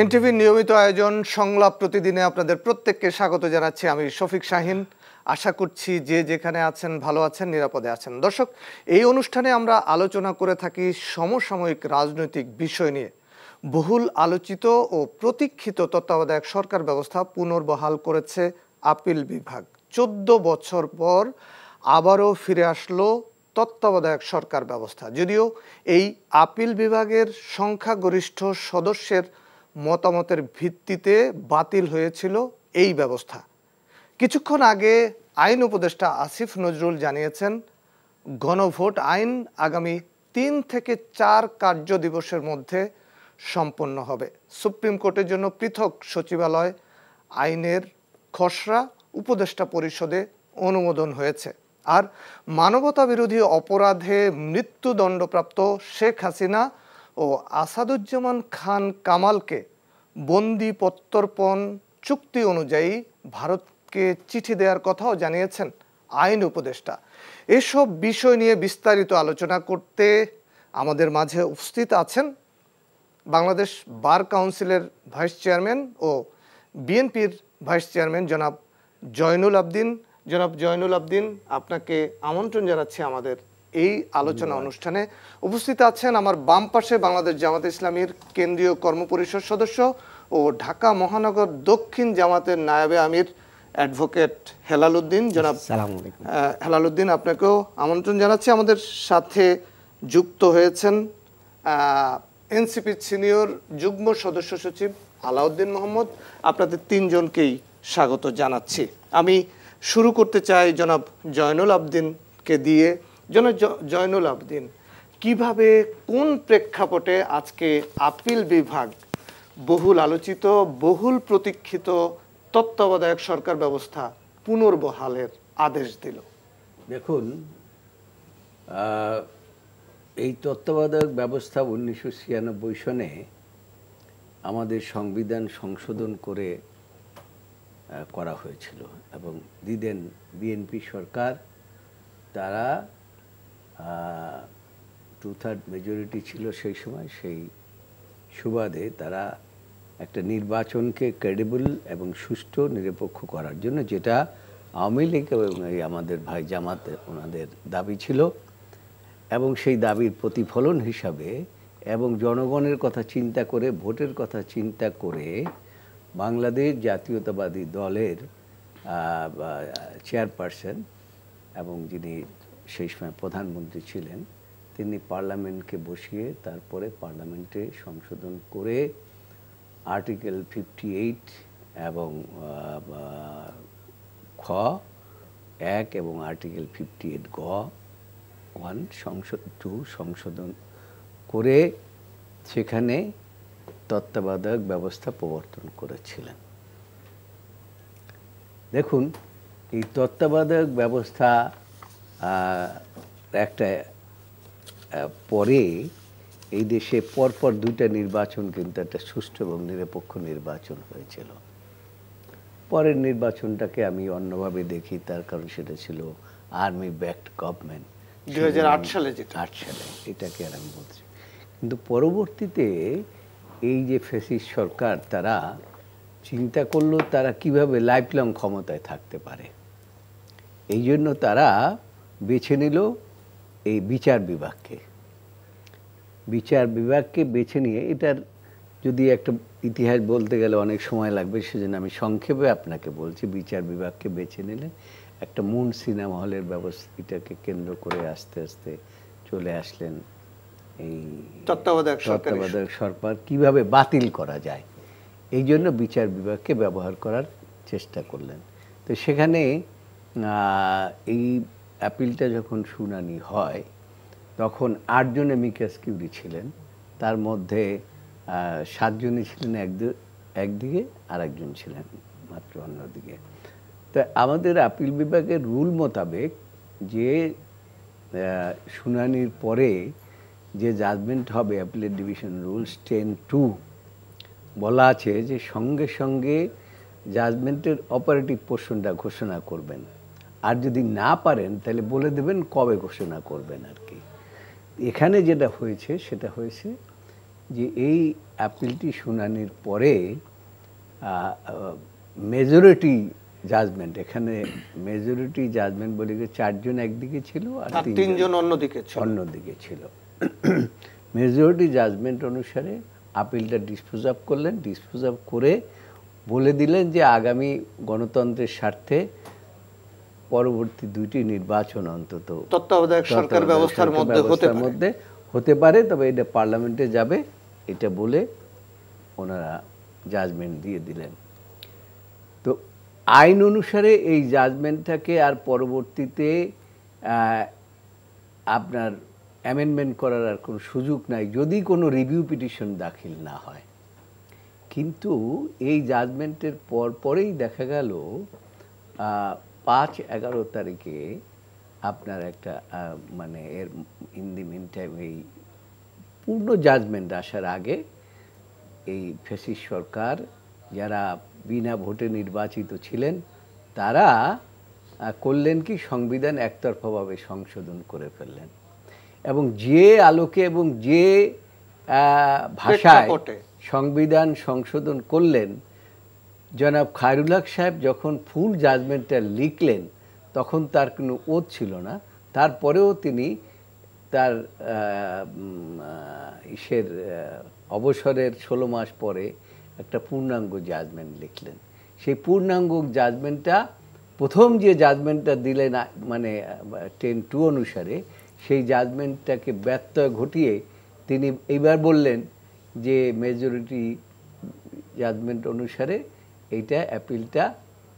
এনটিভির নিয়মিত আয়োজন সংলাপ প্রতিদিনে আপনাদের প্রত্যেককে স্বাগত জানাচ্ছি। আমি শফিক শাহিন। আশা করছি যে যেখানে আছেন ভালো আছেন, নিরাপদে আছেন। দর্শক, এই অনুষ্ঠানে আমরা আলোচনা করে থাকি সমসাময়িক রাজনৈতিক বিষয় নিয়ে। বহুল আলোচিত ও প্রতীক্ষিত তত্ত্বাবধায়ক সরকার ব্যবস্থা পুনর্বহাল করেছে আপিল বিভাগ। 14 বছর পর আবারও ফিরে আসলো তত্ত্বাবধায়ক সরকার ব্যবস্থা। যদিও এই আপিল বিভাগের সংখ্যাগরিষ্ঠ সদস্যের মতামতের ভিত্তিতে বাতিল হয়েছিল এই ব্যবস্থা। কিছুক্ষণ আগে আইন উপদেষ্টা আসিফ নজরুল জানিয়েছেন, গণভোট আইন আগামী 3 থেকে 4 কার্য দিবসের মধ্যে সম্পন্ন হবে। সুপ্রিম কোর্টের জন্য পৃথক সচিবালয় আইনের খসড়া উপদেষ্টা পরিষদে অনুমোদন হয়েছে। আর মানবতা বিরোধী অপরাধে মৃত্যুদণ্ডপ্রাপ্ত শেখ হাসিনা ও আসাদুজ্জামান খান কামালকে বন্দি প্রত্যর্পণ চুক্তি অনুযায়ী ভারতকে চিঠি দেওয়ার কথাও জানিয়েছেন আইন উপদেষ্টা। এসব বিষয় নিয়ে বিস্তারিত আলোচনা করতে আমাদের মাঝে উপস্থিত আছেন বাংলাদেশ বার কাউন্সিলের ভাইস চেয়ারম্যান ও বিএনপির ভাইস চেয়ারম্যান জনাব জয়নুল আবদিন। জনাব জয়নুল আবদিন, আপনাকে আমন্ত্রণ জানাচ্ছি আমাদের এই আলোচনা অনুষ্ঠানে। উপস্থিত আছেন আমার বাম পাশে বাংলাদেশ জামাতে ইসলামীর কেন্দ্রীয় কর্মপরিষদ সদস্য ও ঢাকা মহানগর দক্ষিণ জামাতের নায়েবে আমির অ্যাডভোকেট হেলাল উদ্দিন। জনাব হেলাল উদ্দিন, আপনাকেও আমন্ত্রণ জানাচ্ছি। আমাদের সাথে যুক্ত হয়েছেন এনসিপির সিনিয়র যুগ্ম সদস্য সচিব আলাউদ্দিন মোহাম্মদ। আপনাদের তিনজনকেই স্বাগত জানাচ্ছি। আমি শুরু করতে চাই জনাব জয়নুল আবদিনকে দিয়ে। জনাব জয়নুল আবদিন, কিভাবে কোন প্রেক্ষাপটে আজকে আপিল বিভাগ বহুল আলোচিত বহুল প্রতীক্ষিত তত্ত্বাবধায়ক সরকার ব্যবস্থা পুনর্বহালের আদেশ দিল? দেখুন, এই তত্ত্বাবধায়ক ব্যবস্থা 1996 সনে আমাদের সংবিধান সংশোধন করে করা হয়েছিল এবং দিদেন বিএনপি সরকার। তারা 2/3 মেজরিটি ছিল সেই সময়। সেই সুবাদে তারা একটা নির্বাচনকে ক্রেডিবল এবং সুষ্ঠু নিরপেক্ষ করার জন্য, যেটা আওয়ামী লীগ এবং আমাদের ভাই জামাতে ওনাদের দাবি ছিল, এবং সেই দাবির প্রতিফলন হিসাবে এবং জনগণের কথা চিন্তা করে, ভোটের কথা চিন্তা করে বাংলাদেশ জাতীয়তাবাদী দলের চেয়ারপারসন এবং যিনি সেই সময় প্রধানমন্ত্রী ছিলেন, তিনি পার্লামেন্টকে বসিয়ে তারপরে পার্লামেন্টে সংশোধন করে আর্টিকেল 58 এবং খ 1 এবং আর্টিকেল 58 গ 1 সংশোধন করে সেখানে তত্ত্বাবধায়ক ব্যবস্থা প্রবর্তন করেছিলেন। দেখুন, এই তত্ত্বাবধায়ক ব্যবস্থা একটা পরে এই দেশে পরপর 2টা নির্বাচন, কিন্তু একটা সুষ্ঠু এবং নিরপেক্ষ নির্বাচন হয়েছিল। পরের নির্বাচনটাকে আমি অন্যভাবে দেখি, তার কারণ সেটা ছিল আর্মি ব্যাকড গভর্নমেন্ট 2008 সালে, 8 সালে, এটাকে আর আমি বলছি। কিন্তু পরবর্তীতে এই যে ফ্যাসিস্ট সরকার, তারা চিন্তা করলো তারা কিভাবে লাইফ লং ক্ষমতায় থাকতে পারে। এই জন্য তারা বেছে নিল এই বিচার বিভাগকে। বিচার বিভাগকে বেছে নিয়ে, এটার যদি একটা ইতিহাস বলতে গেলে অনেক সময় লাগবে, সেজন্য আমি সংক্ষেপে আপনাকে বলছি। বিচার বিভাগকে বেছে নিলে একটা মুন সিনেমা হলের ব্যবস্থা, এটাকে কেন্দ্র করে আস্তে আস্তে চলে আসলেন এই তত্ত্বাবধায়ক সরকার কিভাবে বাতিল করা যায়, এই জন্য বিচার বিভাগকে ব্যবহার করার চেষ্টা করলেন। তো সেখানে এই অ্যাপিলটা যখন শুনানি হয়, তখন 8 জন অ্যামিকাস কিউরি ছিলেন। তার মধ্যে 7 জনই ছিলেন একদিকে, আর একজন ছিলেন মাত্র অন্যদিকে। তা আমাদের আপিল বিভাগের রুল মোতাবেক যে শুনানির পরে যে জাজমেন্ট হবে, অ্যাপিলেট ডিভিশন রুলস 10(2) বলা আছে যে সঙ্গে সঙ্গে জাজমেন্টের অপারেটিভ পোর্শনটা ঘোষণা করবেন, আর যদি না পারেন তাহলে বলে দেবেন কবে ঘোষণা করবেন আর কি। এখানে যেটা হয়েছে সেটা হয়েছে যে এই আপিলটি শুনানির পরে মেজরিটি জাজমেন্ট, এখানে মেজরিটি জাজমেন্ট বলে 4 জন একদিকে ছিল আর 3 জন অন্যদিকে ছিল। মেজরিটি জাজমেন্ট অনুসারে আপিলটা ডিসপোজ আপ করলেন। ডিসপোজ আপ করে বলে দিলেন যে আগামী গণতন্ত্রের স্বার্থে পরবর্তী 2টি নির্বাচন অন্তত তত্ত্বাবধায়ক সরকার ব্যবস্থার মধ্যে হতে পারে, তবে এটা পার্লামেন্টে যাবে, এটা বলে ওনারা জাজমেন্ট দিয়ে দিলেন। তো আইন অনুসারে এই জাজমেন্টটাকে আর পরবর্তীতে আপনার অ্যামেন্ডমেন্ট করার আর কোনো সুযোগ নাই যদি কোনো রিভিউ পিটিশন দাখিল না হয়। কিন্তু এই জাজমেন্টের পরেই দেখা গেল 5-11 তারিখে আপনার একটা মানে এর ইন দি মিন টাইম এই পূর্ণ জাজমেন্ট আসার আগে এই ফ্যাসিস্ট সরকার যারা বিনা ভোটে নির্বাচিত ছিলেন তারা করলেন কি সংবিধান একতরফাভাবে সংশোধন করে ফেললেন, এবং যে আলোকে এবং যে ভাষায় সংবিধান সংশোধন করলেন, জনাব খায়রুল হক সাহেব যখন ফুল জাজমেন্টটা লিখলেন তখন তার কোনো ওত ছিল না। তারপরেও তিনি তার অবসরের 16 মাস পরে একটা পূর্ণাঙ্গ জাজমেন্ট লিখলেন। সেই পূর্ণাঙ্গ জাজমেন্টটা প্রথম যে জাজমেন্টটা দিলেন মানে 10-2 অনুসারে, সেই জাজমেন্টটাকে ব্যত্যয় ঘটিয়ে তিনি এইবার বললেন যে মেজরিটি জাজমেন্ট অনুসারে এইটা অ্যাপিলটা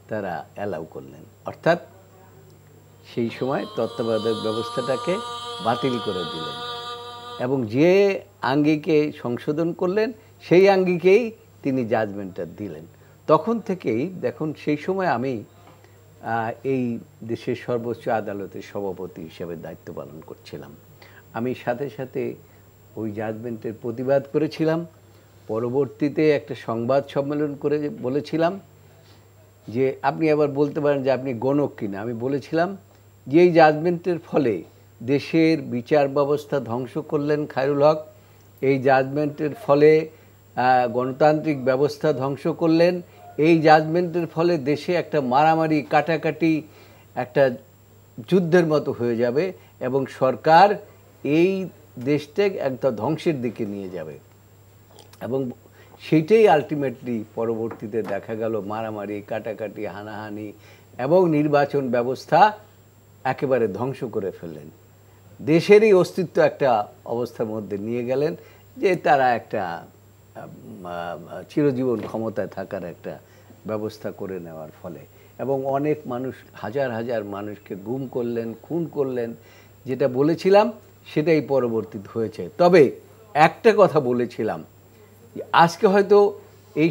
তারা অ্যালাউ করলেন, অর্থাৎ সেই সময় তত্ত্বাবধায়ক ব্যবস্থাটাকে বাতিল করে দিলেন এবং যে আঙ্গিকে সংশোধন করলেন সেই আঙ্গিকেই তিনি জাজমেন্টটা দিলেন। তখন থেকেই দেখুন, সেই সময় আমি এই দেশের সর্বোচ্চ আদালতের সভাপতি হিসেবে দায়িত্ব পালন করছিলাম। আমি সাথে সাথে ওই জাজমেন্টের প্রতিবাদ করেছিলাম। পরবর্তীতে একটা সংবাদ সম্মেলন করে বলেছিলাম যে আপনি আবার বলতে পারেন যে আপনি গণক কিনা, আমি বলেছিলাম যে এই জাজমেন্টের ফলে দেশের বিচার ব্যবস্থা ধ্বংস করলেন খায়রুল হক, এই জাজমেন্টের ফলে গণতান্ত্রিক ব্যবস্থা ধ্বংস করলেন, এই জাজমেন্টের ফলে দেশে একটা মারামারি কাটাকাটি একটা যুদ্ধের মতো হয়ে যাবে এবং সরকার এই দেশটাকে একটা ধ্বংসের দিকে নিয়ে যাবে, এবং সেইটাই আলটিমেটলি পরবর্তীতে দেখা গেল মারামারি কাটাকাটি হানাহানি এবং নির্বাচন ব্যবস্থা একেবারে ধ্বংস করে ফেললেন। দেশেরই অস্তিত্ব একটা অবস্থার মধ্যে নিয়ে গেলেন যে তারা একটা চিরজীবন ক্ষমতায় থাকার একটা ব্যবস্থা করে নেওয়ার ফলে, এবং অনেক মানুষ হাজার হাজার মানুষকে গুম করলেন, খুন করলেন। যেটা বলেছিলাম সেটাই পরবর্তীতে হয়েছে। তবে একটা কথা বলেছিলাম, আজকে হয়তো এই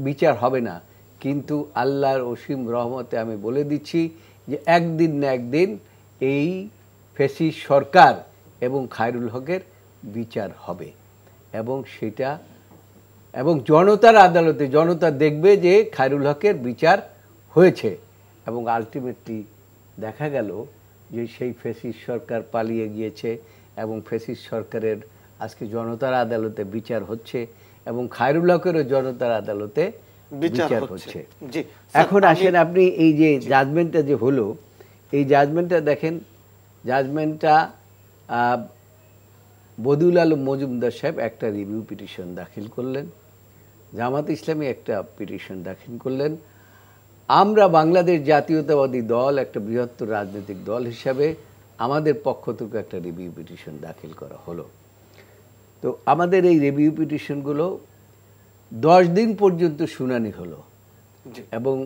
বিচার হবে না, কিন্তু আল্লাহর অসীম রহমতে আমি বলে দিচ্ছি যে একদিন না একদিন এই ফ্যাসিস্ট সরকার এবং খায়রুল হকের বিচার হবে, এবং সেটা এবং জনতার আদালতে জনতা দেখবে যে খায়রুল হকের বিচার হয়েছে, এবং আলটিমেটলি দেখা গেল যে সেই ফ্যাসিস্ট সরকার পালিয়ে গিয়েছে এবং ফ্যাসিস্ট সরকারের আজকে জনতার আদালতে বিচার হচ্ছে এবং খায়রুল হকেরও জনতার আদালতে বিচার হচ্ছে। এখন আসেন আপনি এই যে জাজমেন্টটা যে হলো, এই জাজমেন্টটা দেখেন, জাজমেন্টটা বদিউল আলম মজুমদার সাহেব একটা রিভিউ পিটিশন দাখিল করলেন, জামাত ইসলামী একটা পিটিশন দাখিল করলেন, আমরা বাংলাদেশ জাতীয়তাবাদী দল একটা বৃহত্তর রাজনৈতিক দল হিসাবে আমাদের পক্ষ থেকে একটা রিভিউ পিটিশন দাখিল করা হলো। তো আমাদের এই রিভিউ পিটিশনগুলো 10 দিন পর্যন্ত শুনানি হলো, এবং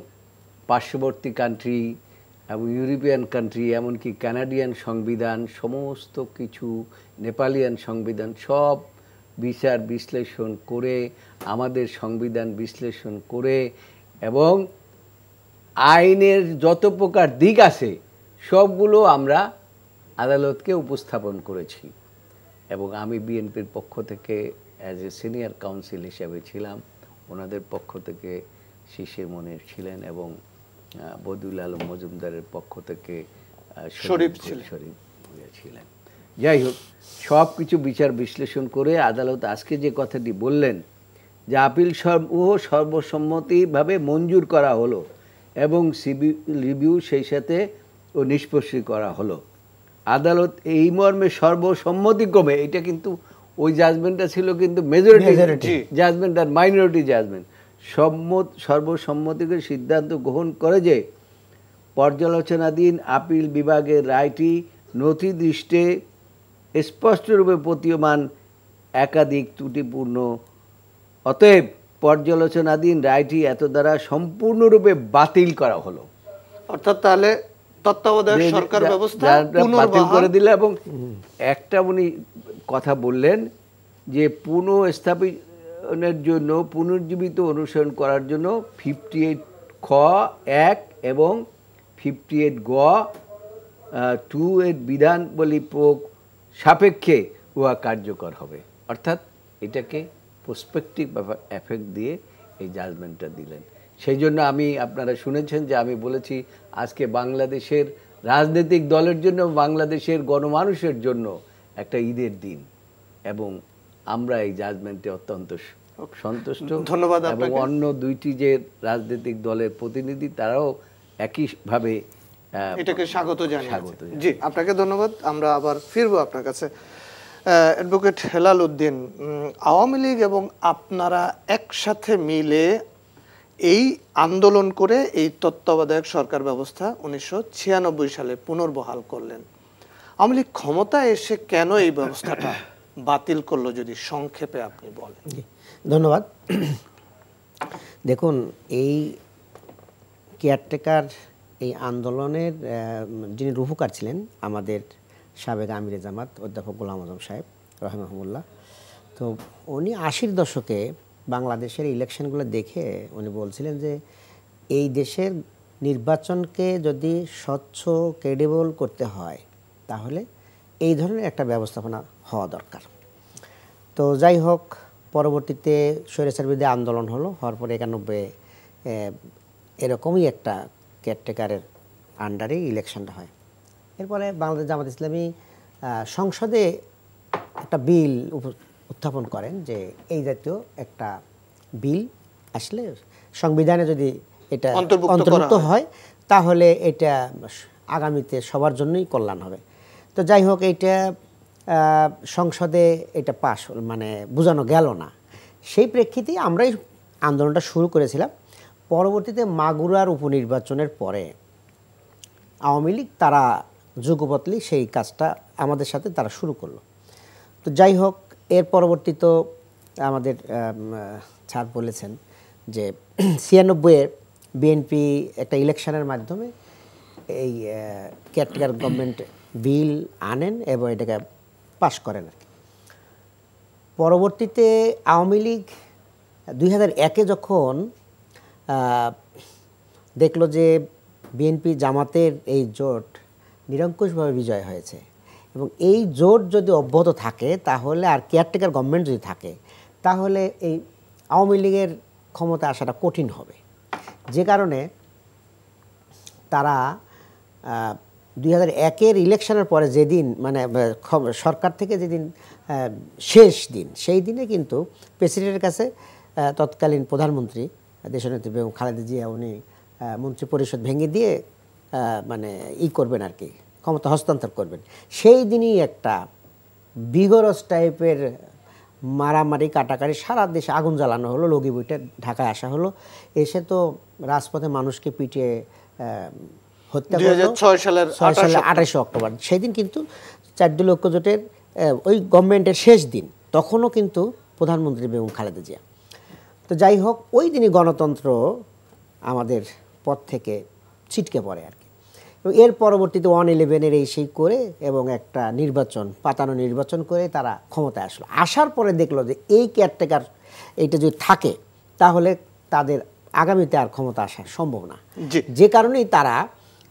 পার্শ্ববর্তী কান্ট্রি এবং ইউরোপিয়ান কান্ট্রি, এমনকি কানাডিয়ান সংবিধান, সমস্ত কিছু, নেপালিয়ান সংবিধান, সব বিচার বিশ্লেষণ করে, আমাদের সংবিধান বিশ্লেষণ করে, এবং আইনের যত প্রকার দিক আছে সবগুলো আমরা আদালতকে উপস্থাপন করেছি। এবং আমি বিএনপির পক্ষ থেকে অ্যাজ এ সিনিয়র কাউন্সিল হিসেবে ছিলাম, ওনাদের পক্ষ থেকে শিশির মনির ছিলেন, এবং বদিউল আলম মজুমদারের পক্ষ থেকে শরীফ ছিলেন। যাই হোক, সব কিছু বিচার বিশ্লেষণ করে আদালত আজকে যে কথাটি বললেন যে আপিল সর্বসম্মতিভাবে মঞ্জুর করা হলো এবং সিভিল রিভিউ সেই সাথে ও নিষ্পত্তি করা হলো। আদালত এই মর্মে সর্বসম্মতিক্রমে, এটা কিন্তু ওই জাজমেন্টটা ছিল কিন্তু মেজরিটি জাজমেন্ট আর মাইনরিটি জাজমেন্ট, সর্বসম্মতিকে সিদ্ধান্ত গ্রহণ করে যে পর্যালোচনাধীন আপিল বিভাগের রায়টি নথি দৃষ্টে স্পষ্টরূপে প্রতীয়মান, একাধিক ত্রুটিপূর্ণ, অতএব পর্যালোচনাধীন রায়টি এত দ্বারা সম্পূর্ণরূপে বাতিল করা হলো। অর্থাৎ তাহলে তত্ত্বাবধায়ক সরকার ব্যবস্থা বাতিল করে দিলে, এবং একটা উনি কথা বললেন যে পুনঃস্থাপনের জন্য পুনর্জীবিত অনুসরণ করার জন্য 58 খ 1 এবং 58 গ 2 এর বিধানবলী প্রয়োগ সাপেক্ষে উহা কার্যকর হবে। অর্থাৎ এটাকে প্রসপেক্টিভ এফেক্ট দিয়ে এই জাজমেন্টটা দিলেন। সেই জন্য আপনারা শুনেছেন যে আমি বলেছি আজকে বাংলাদেশের রাজনৈতিক দলের জন্য, বাংলাদেশের গণমানুষের জন্য একটা ঈদের দিন, এবং আমরা এই জাজমেন্টে অত্যন্ত সন্তুষ্ট। ধন্যবাদ। এবং অন্য দুইটি যে রাজনৈতিক দলের প্রতিনিধি তারাও একইভাবে এটাকে স্বাগত জানাই। জি, আপনাকে ধন্যবাদ। আমরা আবার ফিরবো আপনার কাছে। অ্যাডভোকেট হেলাল উদ্দিন, আওয়ামী লীগ এবং আপনারা একসাথে মিলে এই আন্দোলন করে এই তত্ত্বাবধায়ক সরকার ব্যবস্থা 1996 সালে পুনর্বহাল করলেন। আওয়ামী লীগ ক্ষমতায় এসে কেন এই ব্যবস্থাটা বাতিল করলো, যদি সংক্ষেপে আপনি বলেন। ধন্যবাদ। দেখুন, এই কেয়ারটেকার এই আন্দোলনের যিনি রূপকার ছিলেন আমাদের সাবেক আমিরে জামাত অধ্যাপক গোলাম আজম সাহেব রহিমাহুল্লাহ, তো উনি 80-র দশকে বাংলাদেশের ইলেকশনগুলো দেখে উনি বলছিলেন যে এই দেশের নির্বাচনকে যদি স্বচ্ছ ক্রেডিবল করতে হয় তাহলে এই ধরনের একটা ব্যবস্থাপনা হওয়া দরকার। তো যাই হোক, পরবর্তীতে স্বৈরাচার বিরোধী আন্দোলন হলো, হওয়ার পরে 91 এরকমই একটা কেয়ারটেকারের আন্ডারে ইলেকশনটা হয়। এরপরে বাংলাদেশ জামাত ইসলামী সংসদে একটা বিল উত্থাপন করেন যে এই জাতীয় একটা বিল আসলে সংবিধানে যদি এটা অন্তর্ভুক্ত হয় তাহলে এটা আগামীতে সবার জন্যই কল্যাণ হবে। তো যাই হোক, এইটা সংসদে এটা পাশ মানে বোঝানো গেল না। সেই প্রেক্ষিতে আমরাই আন্দোলনটা শুরু করেছিলাম। পরবর্তীতে মাগুরার উপনির্বাচনের পরে আওয়ামী লীগ তারা যুগপৎলি সেই কাজটা আমাদের সাথে তারা শুরু করলো। তো যাই হোক, এর পরবর্তীতে আমাদের স্যার বলেছেন যে 96-এ বিএনপি একটা ইলেকশনের মাধ্যমে এই কেয়ারটেকার গভর্নমেন্ট বিল আনেন এবং এটাকে পাশ করেন আর কি। পরবর্তীতে আওয়ামী লীগ 2001-এ যখন দেখলো যে বিএনপি জামাতের এই জোট নিরঙ্কুশভাবে বিজয় হয়েছে এবং এই জোট যদি অব্যাহত থাকে তাহলে, আর কেয়ারটেকার গভর্নমেন্ট যদি থাকে তাহলে এই আওয়ামী লীগের ক্ষমতা আসাটা কঠিন হবে। যে কারণে তারা 2001-এর ইলেকশনের পরে যেদিন মানে সরকার থেকে যেদিন শেষ দিন, সেই দিনে কিন্তু প্রেসিডেন্টের কাছে তৎকালীন প্রধানমন্ত্রী দেশনেত্রী বেগম খালেদা জিয়া উনি মন্ত্রী পরিষদ ভেঙে দিয়ে মানে করবেন আর কি, ক্ষমতা হস্তান্তর করবেন। সেই দিনই একটা বিগরস টাইপের মারামারি কাটাকাটি, সারা দেশে আগুন জ্বালানো হলো, লগি বইটা ঢাকায় আসা হলো, এসে তো রাজপথে মানুষকে পিটিয়ে হত্যা করলো 2006 সালের 28 অক্টোবর। সেদিন কিন্তু 4 দলীয় ঐক্যজোটের ওই গভর্নমেন্টের শেষ দিন, তখনও কিন্তু প্রধানমন্ত্রী বেগম খালেদা জিয়া। তো যাই হোক, ওই দিনই গণতন্ত্র আমাদের পথ থেকে ছিটকে পড়ে আর কি। এবং এর পরবর্তীতে 111-এর এই সেই করে এবং একটা নির্বাচন, পাতানো নির্বাচন করে তারা ক্ষমতায় আসলো। আসার পরে দেখলো যে এই কেয়ারটেকার এইটা যদি থাকে তাহলে তাদের আগামীতে আর ক্ষমতা আসা সম্ভব না। যে কারণেই তারা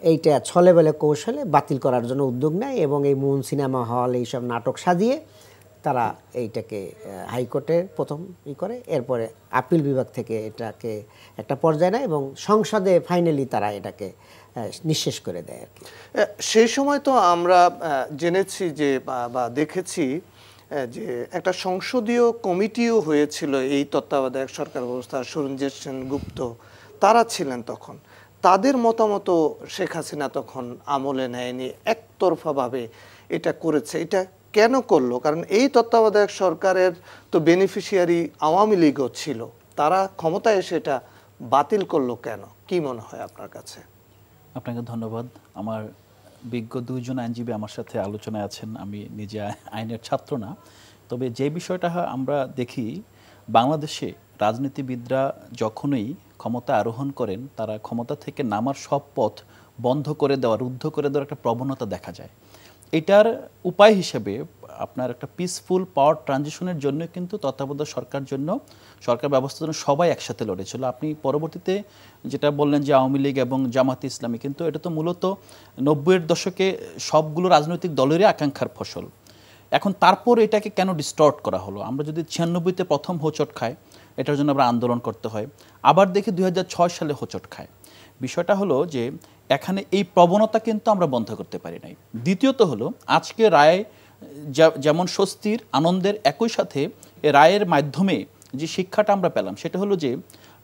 এইটা ছলে বেলে কৌশলে বাতিল করার জন্য উদ্যোগ নেয় এবং এই মুন সিনেমা হল এইসব নাটক সাজিয়ে তারা এইটাকে হাইকোর্টে প্রথম করে, এরপরে আপিল বিভাগ থেকে এটাকে একটা পর্যায়ে নেয় এবং সংসদে ফাইনালি তারা এটাকে নিঃশেষ করে দেয় আর কি। সেই সময় তো আমরা জেনেছি যে বা দেখেছি যে একটা সংসদীয় কমিটিও হয়েছিল এই তত্ত্বাবধায়ক সরকার ব্যবস্থা, সুরঞ্জিত সেনগুপ্ত তারা ছিলেন তখন। তাদের মতামত শেখ হাসিনা তখন আমলে নেয়নি, একতরফাভাবে এটা করেছে। এটা কেন করলো? কারণ এই তত্ত্বাবধায়ক সরকারের তো বেনিফিশিয়ারি আওয়ামী লীগও ছিল, তারা ক্ষমতায় এসে এটা বাতিল করলো কেন? কি মনে হয় আপনার কাছে? আপনাকে ধন্যবাদ। আমার বিজ্ঞ দুইজন আইনজীবী আমার সাথে আলোচনায় আছেন, আমি নিজে আইনের ছাত্র না। তবে যে বিষয়টা আমরা দেখি, বাংলাদেশে রাজনীতিবিদরা যখনই ক্ষমতা আরোহণ করেন, তারা ক্ষমতা থেকে নামার সব পথ বন্ধ করে দেওয়া, রুদ্ধ করে দেওয়ার একটা প্রবণতা দেখা যায়। এটার উপায় হিসেবে আপনার একটা পিসফুল পাওয়ার ট্রানজিশনের জন্য কিন্তু তত্ত্বাবধায়ক সরকার ব্যবস্থার জন্য সবাই একসাথে লড়েছিল। আপনি পরবর্তীতে যেটা বললেন যে আওয়ামী লীগ এবং জামাতে ইসলামী, কিন্তু এটা তো মূলত 90-এর দশকে সবগুলো রাজনৈতিক দলেরই আকাঙ্ক্ষার ফসল। এখন তারপর এটাকে কেন ডিস্টর্ট করা হলো? আমরা যদি 96-তে প্রথম হোঁচট খাই, এটার জন্য আমরা আন্দোলন করতে হয়। আবার দেখি 2006 সালে হোঁচট খায়। বিষয়টা হলো যে এখানে এই প্রবণতা কিন্তু আমরা বন্ধ করতে পারি নাই। দ্বিতীয়ত হলো, আজকে রায় যেমন স্বস্তির, আনন্দের, একই সাথে এ রায়ের মাধ্যমে যে শিক্ষাটা আমরা পেলাম সেটা হলো যে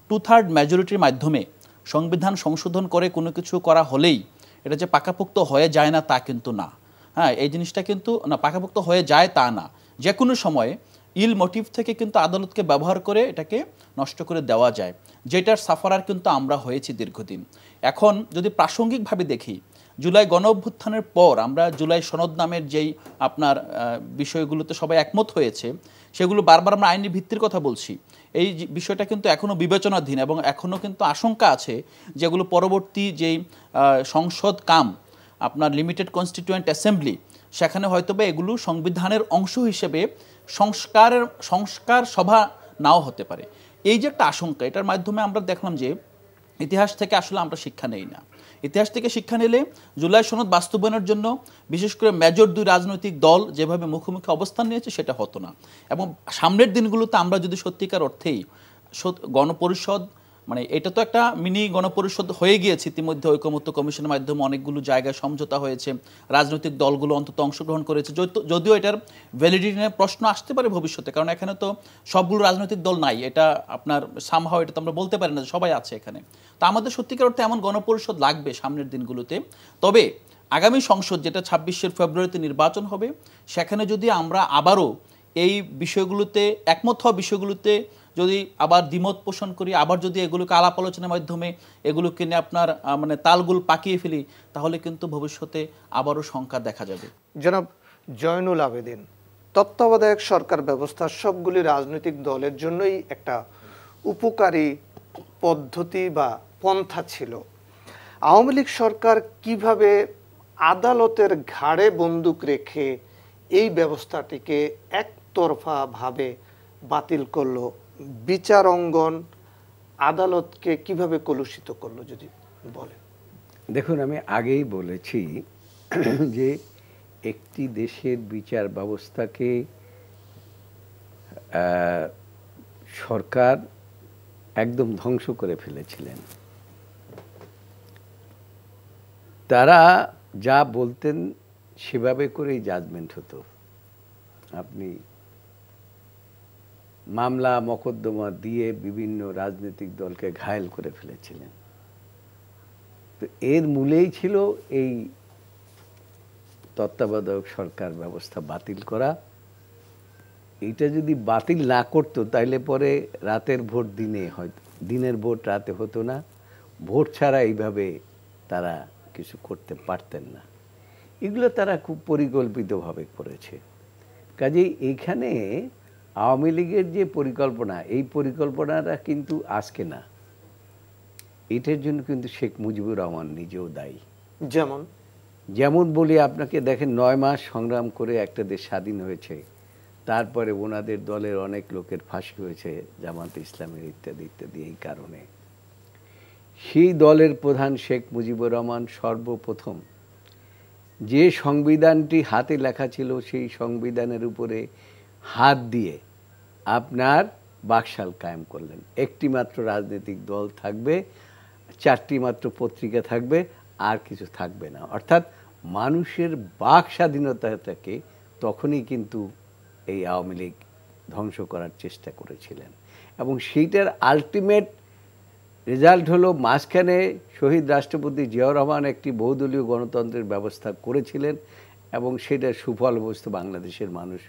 2/3 মেজরিটির মাধ্যমে সংবিধান সংশোধন করে কোনো কিছু করা হলেই এটা যে পাকাপোক্ত হয়ে যায় না তা কিন্তু না। হ্যাঁ, এই জিনিসটা কিন্তু না, পাকাপোক্ত হয়ে যায় তা না, যে কোনো সময়ে ইল মোটিভ থেকে কিন্তু আদালতকে ব্যবহার করে এটাকে নষ্ট করে দেওয়া যায়, যেটার সাফারার কিন্তু আমরা হয়েছি দীর্ঘদিন। এখন যদি প্রাসঙ্গিকভাবে দেখি, জুলাই গণ অভ্যুত্থানের পর আমরা জুলাই সনদ নামের যেই আপনার বিষয়গুলোতে সবাই একমত হয়েছে, সেগুলো বারবার আমরা আইনি ভিত্তির কথা বলছি। এই বিষয়টা কিন্তু এখনও বিবেচনাধীন এবং এখনও কিন্তু আশঙ্কা আছে যেগুলো পরবর্তী যেই সংসদ কাম আপনার লিমিটেড কনস্টিটিউয়েন্ট অ্যাসেম্বলি, সেখানে হয়তোবা এগুলো সংবিধানের অংশ হিসেবে সংস্কার সভা নাও হতে পারে। এই যে একটা আশঙ্কা, এটার মাধ্যমে আমরা দেখলাম যে ইতিহাস থেকে আসলে আমরা শিক্ষা নেই না। ইতিহাস থেকে শিক্ষা নিলে জুলাই সনদ বাস্তবায়নের জন্য বিশেষ করে মেজর দুই রাজনৈতিক দল যেভাবে মুখোমুখি অবস্থান নিয়েছে সেটা হতো না। এবং সামনের দিনগুলোতে আমরা যদি সত্যিকার অর্থেই গণপরিষদ, মানে এটা তো একটা মিনি গণপরিষদ হয়ে গিয়েছে ইতিমধ্যে, ঐকমত্য কমিশনের মাধ্যমে অনেকগুলো জায়গায় সমঝোতা হয়েছে, রাজনৈতিক দলগুলো অন্তত অংশগ্রহণ করেছে। যদিও এটার ভ্যালিডিটি নিয়ে প্রশ্ন আসতে পারে ভবিষ্যতে, কারণ এখানে তো সবগুলো রাজনৈতিক দল নাই, এটা আপনার সামহাও এটা তো আমরা বলতে পারি না যে সবাই আছে এখানে। তো আমাদের সত্যিকার অর্থে এমন গণপরিষদ লাগবে সামনের দিনগুলোতে। তবে আগামী সংসদ যেটা 26 ফেব্রুয়ারিতে নির্বাচন হবে, সেখানে যদি আমরা আবারও এই বিষয়গুলোতে একমত হওয়া বিষয়গুলোতে যদি আবার দ্বিমত পোষণ করি, আবার যদি এগুলোকে আলাপ আলোচনার মাধ্যমে এগুলোকে নিয়ে আপনার মানে তালগুল পাকিয়ে ফেলি, তাহলে কিন্তু ভবিষ্যতে আবারও সংখ্যা দেখা যাবে। জনাব জয়নুল আবেদিন, তত্ত্বাবধায়ক সরকার ব্যবস্থা সবগুলি রাজনৈতিক দলের জন্যই একটা উপকারী পদ্ধতি বা পন্থা ছিল। আওয়ামী লীগ সরকার কিভাবে আদালতের ঘাড়ে বন্দুক রেখে এই ব্যবস্থাটিকে একতরফাভাবে বাতিল করলো, বিচার অঙ্গন আদালতকে কিভাবে কলুষিত করলো যদি বলেন। দেখুন, আমি আগেই বলেছি যে একটি দেশের বিচার ব্যবস্থাকে সরকার একদম ধ্বংস করে ফেলেছিলেন। তারা যা বলতেন সেভাবে করেই জাজমেন্ট হতো। আপনি মামলা মকদ্দমা দিয়ে বিভিন্ন রাজনৈতিক দলকে ঘায়েল করে ফেলেছিলেন। তো এর মূলেই ছিল এই তত্ত্বাবধায়ক সরকার ব্যবস্থা বাতিল করা। এইটা যদি বাতিল না করতো তাহলে পরে রাতের ভোট দিনে হয়তো, দিনের ভোট রাতে হতো না, ভোট ছাড়া এইভাবে তারা কিছু করতে পারতেন না। এগুলো তারা খুব পরিকল্পিতভাবে করেছে। কাজেই এইখানে আওয়ামী লীগের যে পরিকল্পনা, এই পরিকল্পনাটা কিন্তু আজকে না, এটার জন্য কিন্তু শেখ মুজিবুর রহমান নিজেও দায়ী। যেমন বলি আপনাকে, দেখেন 9 মাস সংগ্রাম করে একটা দেশ স্বাধীন হয়েছে, তারপরে ওনাদের দলের অনেক লোকের ফাঁসি হয়েছে, জামাতে ইসলামের ইত্যাদি ইত্যাদি। এই কারণে সেই দলের প্রধান শেখ মুজিবুর রহমান সর্বপ্রথম যে সংবিধানটি হাতে লেখা ছিল সেই সংবিধানের উপরে হাত দিয়ে আপনার বাকশাল কায়েম করলেন। একটি মাত্র রাজনৈতিক দল থাকবে, 4টি মাত্র পত্রিকা থাকবে, আর কিছু থাকবে না। অর্থাৎ মানুষের বাক স্বাধীনতাটাকে তখনই কিন্তু এই আওয়ামী লীগ ধ্বংস করার চেষ্টা করেছিলেন, এবং সেইটার আলটিমেট রেজাল্ট হলো মাঝখানে শহীদ রাষ্ট্রপতি জিয়াউর রহমান একটি বহুদলীয় গণতন্ত্রের ব্যবস্থা করেছিলেন, এবং সেটার সুফল অবস্থা বাংলাদেশের মানুষ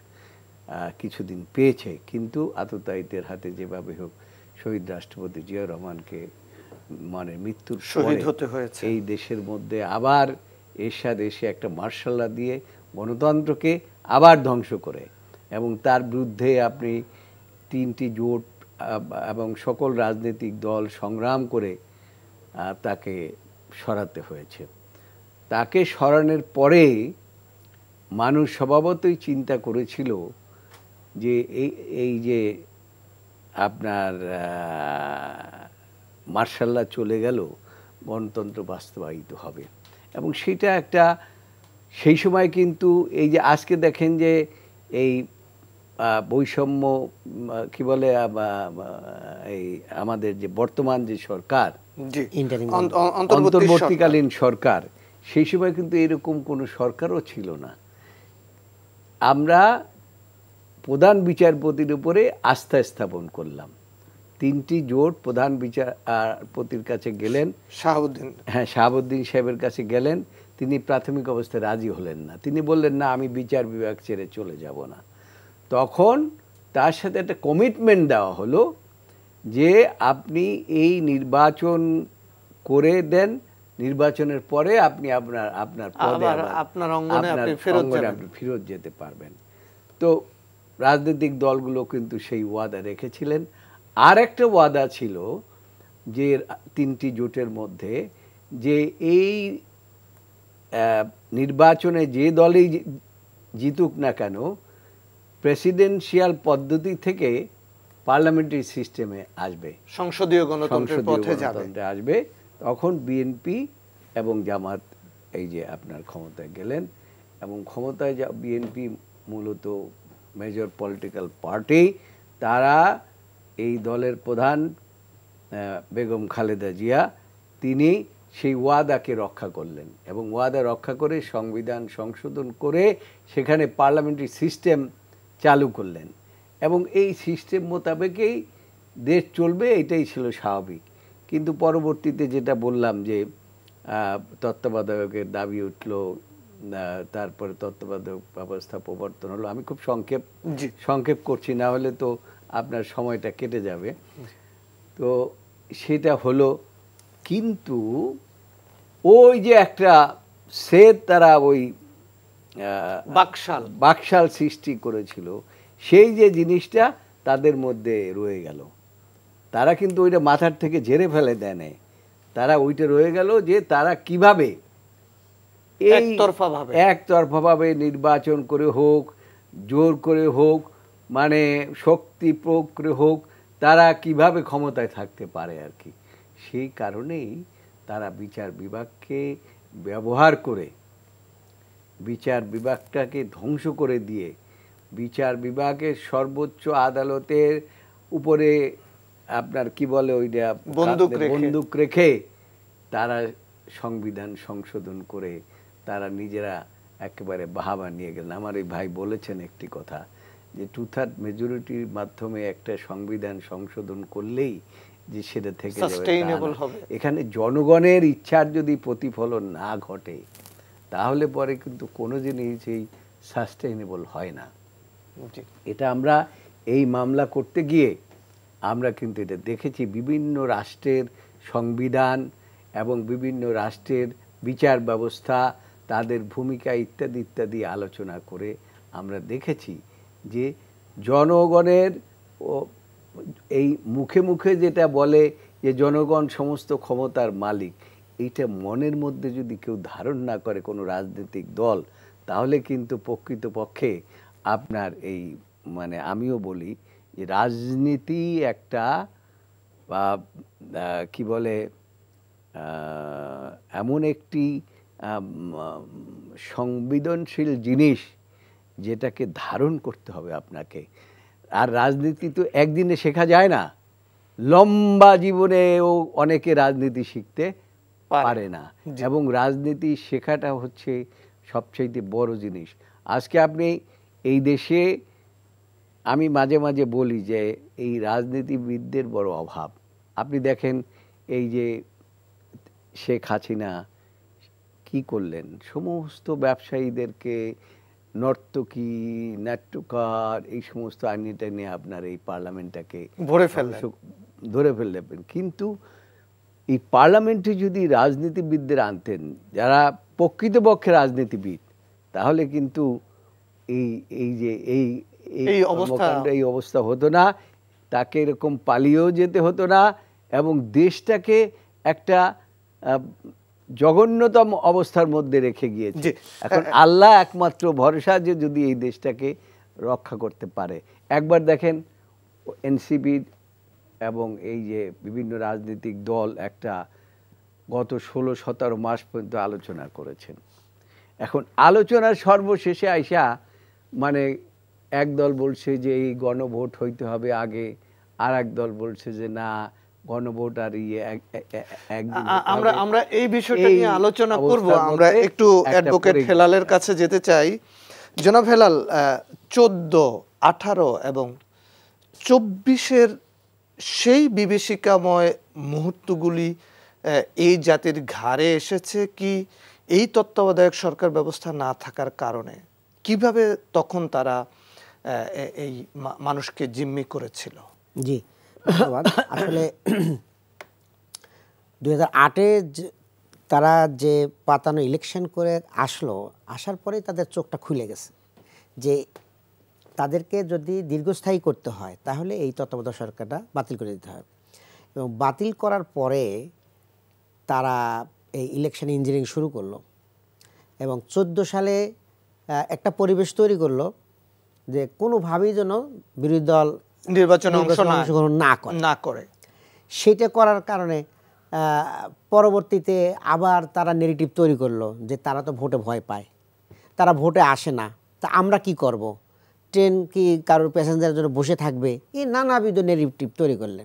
কিছুদিন পেয়েছে। কিন্তু আততায়ীদের হাতে যেভাবে হোক শহীদ রাষ্ট্রপতি জিয়াউর রহমানকে মানে মৃত্যুর শহীদ হতে হয়েছে। এই দেশের মধ্যে আবার এরশাদ এসে একটা মার্শাল ল দিয়ে গণতন্ত্রকে আবার ধ্বংস করে, এবং তার বিরুদ্ধে আপনি 3টি জোট এবং সকল রাজনৈতিক দল সংগ্রাম করে তাকে সরাতে হয়েছে। তাকে সরানোর পরে মানুষ স্বভাবতই চিন্তা করেছিল যে এই যে আপনার মার্শাল ল চলে গেল, গণতন্ত্র বাস্তবায়িত হবে। এবং সেটা একটা সেই সময় কিন্তু এই যে আজকে দেখেন যে এই বৈষম্য কি বলে এই আমাদের যে বর্তমান যে সরকার, অন্তর্বর্তীকালীন সরকার, সেই সময় কিন্তু এরকম কোনো সরকারও ছিল না। আমরা প্রধান বিচারপতির উপরে আস্থা স্থাপন করলাম। 3টি জোট প্রধান বিচারপতির কাছে গেলেন, শাহাবুদ্দিন সাহেবের কাছে গেলেন। তিনি প্রাথমিক অবস্থায় রাজি হলেন না। তিনি বললেন, না, আমি বিচার বিভাগ ছেড়ে চলে যাব না। তখন তার সাথে একটা কমিটমেন্ট দেওয়া হলো যে আপনি এই নির্বাচন করে দেন, নির্বাচনের পরে আপনি আপনার পদে আপনার অঙ্গনে আপনি ফেরত যেতে পারবেন। তো রাজনৈতিক দলগুলো কিন্তু সেই ওয়াদা রেখেছিলেন। আর একটা ওয়াদা ছিল যে 3টি জোটের মধ্যে যে এই নির্বাচনে যে দলই জিতুক না কেন, প্রেসিডেন্সিয়াল পদ্ধতি থেকে পার্লামেন্টারি সিস্টেমে আসবে, সংসদীয় গণতন্ত্রের পথে আসবে। তখন বিএনপি এবং জামাত এই যে আপনার ক্ষমতায় গেলেন, এবং ক্ষমতায় বিএনপি মূলত মেজর পলিটিক্যাল পার্টি, তারা এই দলের প্রধান বেগম খালেদা জিয়া, তিনি সেই ওয়াদাকে রক্ষা করলেন, এবং ওয়াদা রক্ষা করে সংবিধান সংশোধন করে সেখানে পার্লামেন্টারি সিস্টেম চালু করলেন, এবং এই সিস্টেম মোতাবেকই দেশ চলবে, এটাই ছিল স্বাভাবিক। কিন্তু পরবর্তীতে যেটা বললাম যে তত্ত্বাবধায়কের দাবি উঠল, তারপরে তত্ত্বাবধায়ক ব্যবস্থা প্রবর্তন হলো। আমি খুব সংক্ষেপ করছি, না হলে তো আপনার সময়টা কেটে যাবে। তো সেটা হলো, কিন্তু ওই যে একটা তারা ওই বাকশাল সৃষ্টি করেছিল, সেই যে জিনিসটা তাদের মধ্যে রয়ে গেল। তারা কিন্তু ওইটা মাথার থেকে ঝেড়ে ফেলে দেয় নাই, তারা ওইটা রয়ে গেল যে তারা কিভাবে একতরফাভাবে নির্বাচন করে হোক, জোর করে হোক, মানে শক্তি প্রয়োগ করে হোক, তারা কিভাবে ক্ষমতায় থাকতে পারে আর কি। সেই কারণেই তারা বিচার বিভাগকে ব্যবহার করে বিচার বিভাগটাকে ধ্বংস করে দিয়ে বিচার বিভাগের সর্বোচ্চ আদালতের উপরে আপনার কি বলে ওইটা বন্দুক রেখে তারা সংবিধান সংশোধন করে তারা নিজেরা একেবারে বাহাবা নিয়ে গেলেন। আমার এই ভাই বলেছেন একটি কথা, যে 2/3 মেজরিটির মাধ্যমে একটা সংবিধান সংশোধন করলেই যে সেটা থেকে যাবে। এখানে জনগণের ইচ্ছার যদি প্রতিফলন না ঘটে, তাহলে পরে কিন্তু কোনো জিনিসই সাস্টেইনেবল হয় না। এটা আমরা এই মামলা করতে গিয়ে আমরা কিন্তু এটা দেখেছি। বিভিন্ন রাষ্ট্রের সংবিধান এবং বিভিন্ন রাষ্ট্রের বিচার ব্যবস্থা, তাদের ভূমিকা ইত্যাদি ইত্যাদি আলোচনা করে আমরা দেখেছি যে জনগণের এই মুখে মুখে যেটা বলে যে জনগণ সমস্ত ক্ষমতার মালিক, এইটা মনের মধ্যে যদি কেউ ধারণ না করে কোনো রাজনৈতিক দল, তাহলে কিন্তু প্রকৃতপক্ষে আপনার এই মানে আমিও বলি যে রাজনীতি একটা কি বলে এমন একটি সংবেদনশীল জিনিস যেটাকে ধারণ করতে হবে আপনাকে। আর রাজনীতি তো একদিনে শেখা যায় না, লম্বা জীবনেও অনেকে রাজনীতি শিখতে পারে না। এবং রাজনীতি শেখাটা হচ্ছে সবচেয়ে বড় জিনিস। আজকে আপনি এই দেশে, আমি মাঝে মাঝে বলি যে এই রাজনীতিবিদদের বড় অভাব। আপনি দেখেন এই যে শেখ হাসিনা কি করলেন, সমস্ত ব্যবসায়ীদেরকে, নর্তকী, নাট্যকার, এই সমস্ত আইনটা নিয়ে আপনার এই পার্লামেন্টটাকে ধরে ফেললেন। কিন্তু এই পার্লামেন্টে যদি রাজনীতিবিদদের আনতেন যারা প্রকৃতপক্ষে রাজনীতিবিদ, তাহলে কিন্তু এই অবস্থা হতো না, তাকে এরকম পালিয়েও যেতে হতো না, এবং দেশটাকে একটা জঘন্যতম অবস্থার মধ্যে রেখে গিয়েছে। এখন আল্লাহ একমাত্র ভরসা, যে যদি এই দেশটাকে রক্ষা করতে পারে। একবার দেখেন এনসিপি এবং এই যে বিভিন্ন রাজনৈতিক দল একটা গত 16-17 মাস পর্যন্ত আলোচনা করেছেন। এখন আলোচনার সর্বশেষে আইসা মানে এক দল বলছে যে এই গণভোট হইতে হবে আগে, আর এক দল বলছে যে না, গণভোট আর আমরা এই বিষয়টা নিয়ে আলোচনা করব। আমরা একটু অ্যাডভোকেট হেলালের কাছে যেতে চাই। জনাব হেলাল, 14, 18 এবং 24-এর সেই বিভীষিকাময় মুহূর্তগুলি এই জাতির ঘাড়ে এসেছে কি এই তত্ত্বাবধায়ক সরকার ব্যবস্থা না থাকার কারণে? কিভাবে তখন তারা এই মানুষকে জিম্মি করেছিল? জি, ধন্যবাদ। আসলে 2008-এ তারা যে পাতানো ইলেকশন করে আসার পরেই তাদের চোখটা খুলে গেছে যে তাদেরকে যদি দীর্ঘস্থায়ী করতে হয় তাহলে এই তত্ত্বাবধায়ক সরকারটা বাতিল করে দিতে হবে। এবং বাতিল করার পরে তারা এই ইলেকশন ইঞ্জিনিয়ারিং শুরু করলো এবং 14 সালে একটা পরিবেশ তৈরি করলো যে কোনোভাবেই যেন বিরোধী দল নির্বাচনে অংশগ্রহণ না করে। সেটা করার কারণে পরবর্তীতে আবার তারা নেগেটিভ তৈরি করলো যে তারা তো ভোটে ভয় পায়, তারা ভোটে আসে না, তা আমরা কি করব, ট্রেন কি কারোর প্যাসেঞ্জারের জন্য বসে থাকবে, এই নানাবিধ নেগেটিভ তৈরি করলে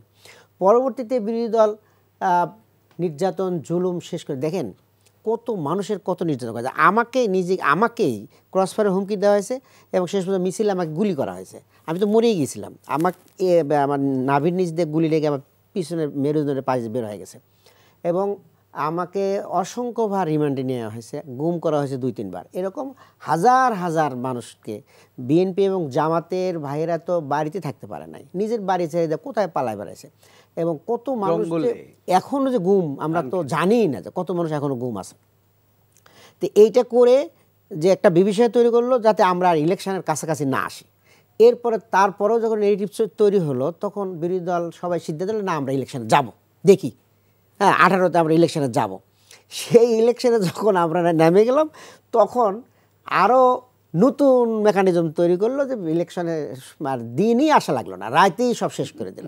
পরবর্তীতে বিরোধী দল নির্যাতন জুলুম শেষ করে দেখেন কত মানুষের কত নির্যাতন করা যায়। আমাকেই ক্রসফায়ারের হুমকি দেওয়া হয়েছে এবং শেষ পর্যন্ত মিছিলে আমাকে গুলি করা হয়েছে। আমি তো মরেই গিয়েছিলাম, আমার নাভির নিচ দিয়ে গুলি লেগে আমার পিছনের মেরুদণ্ডের পাশ বের হয়ে গেছে এবং আমাকে অসংখ্যবার রিমান্ডে নেওয়া হয়েছে, গুম করা হয়েছে 2-3 বার। এরকম হাজার হাজার মানুষকে বিএনপি এবং জামাতের ভাইয়েরা তো বাড়িতে থাকতে পারে নাই, নিজের বাড়ি ছেড়ে দেয় কোথায় পালায় বেড়াইছে। এবং কত মানুষ এখনও যে গুম, আমরা তো জানি না যে কত মানুষ এখনও গুম আছে। তো এইটা করে যে একটা বিভীষিকা তৈরি করলো যাতে আমরা আর ইলেকশনের কাছাকাছি না আসি। তারপরেও যখন নেগেটিভ তৈরি হলো তখন বিরোধী দল সবাই সিদ্ধান্ত নিল না আমরা ইলেকশনে যাব, দেখি 18-তে আমরা ইলেকশনে যাব। সেই ইলেকশনে যখন আমরা নেমে গেলাম তখন আরও নতুন মেকানিজম তৈরি করলো যে ইলেকশনে আর দিনই আসা লাগলো না, রাতেই সব শেষ করে দিল।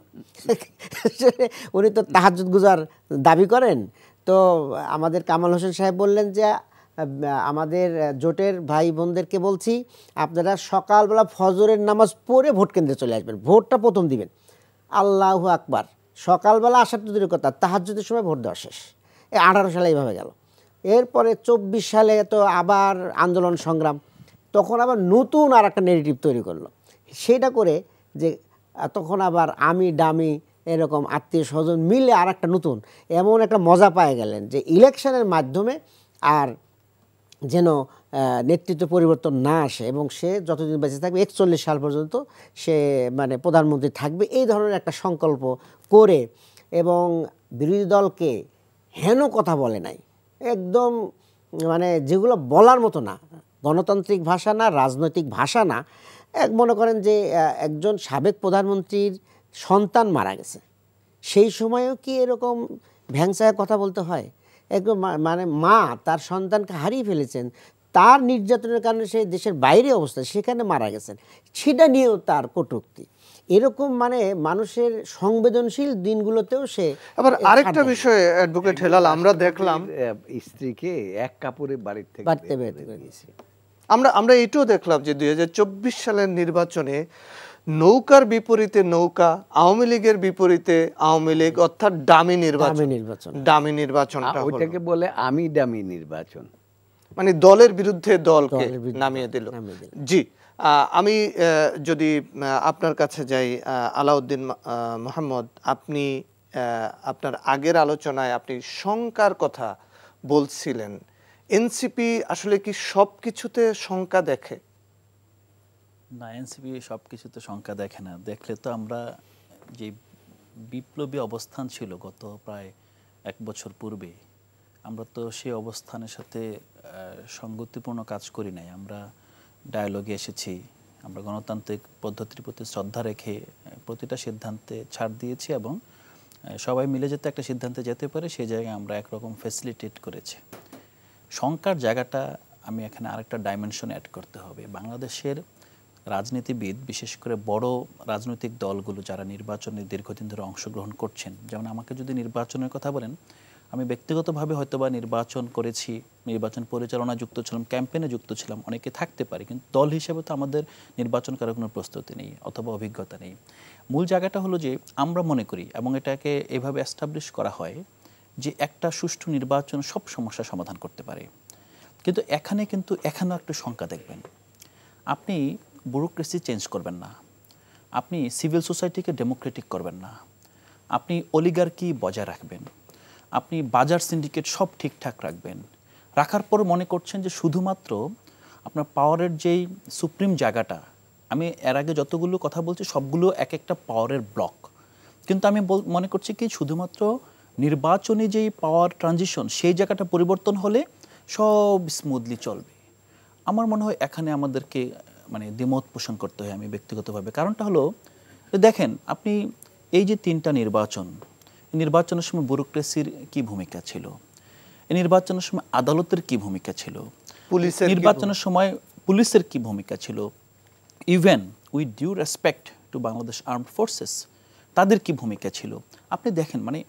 উনি তো তাহাজ্জুদ গুজার দাবি করেন, তো আমাদের কামাল হোসেন সাহেব বললেন যে আমাদের জোটের ভাই বোনদেরকে বলছি আপনারা সকালবেলা ফজরের নামাজ পড়ে ভোট কেন্দ্রে চলে আসবেন, ভোটটা প্রথম দিবেন। আল্লাহু আকবার, সকালবেলা আসার তো দূরের কথা, তাহাজ্জুদের সময় ভোট দেওয়া শেষ। 18 সালে এইভাবে গেল। এরপরে 24 সালে তো আবার আন্দোলন সংগ্রাম, তখন আবার নতুন আর একটা নেগেটিভ তৈরি করলো। সেটা করে যে তখন আবার আমি ডামি এরকম আত্মীয় স্বজন মিলে আর একটা নতুন এমন একটা মজা পায় গেলেন যে ইলেকশনের মাধ্যমে আর যেন নেতৃত্ব পরিবর্তন না আসে এবং সে যতদিন বেঁচে থাকবে 41 সাল পর্যন্ত সে মানে প্রধানমন্ত্রী থাকবে, এই ধরনের একটা সংকল্প করে এবং বিরোধী দলকে হেন কথা বলে নাই, একদম মানে যেগুলো বলার মতো না, গণতান্ত্রিক ভাষা না, রাজনৈতিক ভাষা না। মনে করেন যে একজন সাবেক প্রধানমন্ত্রীর সন্তান মারা গেছে, সেই সময়ও কি এরকম ভ্যাংসায় কথা বলতে হয়? একদম মানে মা তার সন্তানকে হারিয়ে ফেলেছেন, তার নির্যাতনের কারণে সে দেশের বাইরে অবস্থা, সেখানে মারা গেছেন, সেটা নিয়েও তার কটূক্তি। এরকম মানে মানুষের সংবেদনশীল দিনগুলোতেও সে। আবার আরেকটা বিষয় অ্যাডভোকেট হেলাল, আমরা দেখলাম স্ত্রীকে এক কাপড়ে বাড়িতে বের করে দিয়েছে। আমরা এটাও দেখলাম যে 2024 সালের নির্বাচনে নৌকার বিপরীতে নৌকা, আওয়ামী লীগের বিপরীতে আওয়ামী লীগ, অর্থাৎ ডামি নির্বাচন। ডামি নির্বাচনটা হলো। ওইটাকে বলে আমি দামি নির্বাচন, মানে দলের বিরুদ্ধে দলকে নামিয়ে দিল। জি, আমি যদি আপনার কাছে যাই, আলাউদ্দিন মোহাম্মদ, আপনি আপনার আগের আলোচনায় আপনি শঙ্কার কথা বলছিলেন। এনসিপি আসলে কি সব কিছুতে শঙ্কা দেখে? না, এনসিপি সব কিছুতে শঙ্কা দেখে না। দেখলে তো আমরা যে বিপ্লবী অবস্থান ছিল গত প্রায় 1 বছর পূর্বে, আমরা তো সেই অবস্থানের সাথে সঙ্গতিপূর্ণ কাজ করি নাই। আমরা ডায়ালগে এসেছি, আমরা গণতান্ত্রিক পদ্ধতির প্রতি শ্রদ্ধা রেখে প্রতিটা সিদ্ধান্তে ছাড় দিয়েছি এবং সবাই মিলে যাতে একটা সিদ্ধান্তে যেতে পারে সেই জায়গায় আমরা একরকম ফ্যাসিলিটেট করেছি। শঙ্কার জায়গাটা আমি এখানে আরেকটা ডাইমেনশন অ্যাড করতে হবে। বাংলাদেশের রাজনীতিবিদ, বিশেষ করে বড় রাজনৈতিক দলগুলো যারা নির্বাচনে দীর্ঘদিন ধরে অংশগ্রহণ করছেন, যেমন আমাকে যদি নির্বাচনের কথা বলেন, আমি ব্যক্তিগতভাবে হয়তোবা নির্বাচন করেছি, নির্বাচন পরিচালনা যুক্ত ছিলাম, ক্যাম্পেইনে যুক্ত ছিলাম, অনেকে থাকতে পারে, কিন্তু দল হিসেবে তো আমাদের নির্বাচন করার কোনো প্রস্তুতি নেই অথবা অভিজ্ঞতা নেই। মূল জায়গাটা হলো যে আমরা মনে করি, এবং এটাকে এভাবে এস্টাবলিশ করা হয় যে একটা সুষ্ঠু নির্বাচন সব সমস্যার সমাধান করতে পারে। কিন্তু এখানেও একটু শঙ্কা দেখবেন। আপনি ব্যুরোক্রেসি চেঞ্জ করবেন না, আপনি সিভিল সোসাইটিকে ডেমোক্রেটিক করবেন না, আপনি অলিগার্কি বজায় রাখবেন, আপনি বাজার সিন্ডিকেট সব ঠিকঠাক রাখবেন, রাখার পর মনে করছেন যে শুধুমাত্র আপনার পাওয়ারের যেই সুপ্রিম জায়গাটা, আমি এর আগে যতগুলো কথা বলছি সবগুলো এক একটা পাওয়ারের ব্লক, কিন্তু আমি মনে করছি কি শুধুমাত্র নির্বাচনী যেই পাওয়ার ট্রানজিশন সেই জায়গাটা পরিবর্তন হলে সব স্মুথলি চলবে। আমার মনে হয় এখানে আমাদেরকে মানে দ্বিমত পোষণ করতে হয় আমি ব্যক্তিগতভাবে। কারণটা হলো দেখেন, আপনি এই যে 3টা নির্বাচন, নির্বাচনের সময় ব্যুরোক্রেসির কি ভূমিকা ছিল, এই নির্বাচনের সময় আদালতের কি ভূমিকা ছিল, নির্বাচনের সময় পুলিশের কি ভূমিকা ছিল, even with due respect to Bangladesh armed forces তাদের কি ভূমিকা ছিল। আপনি দেখেন, মানে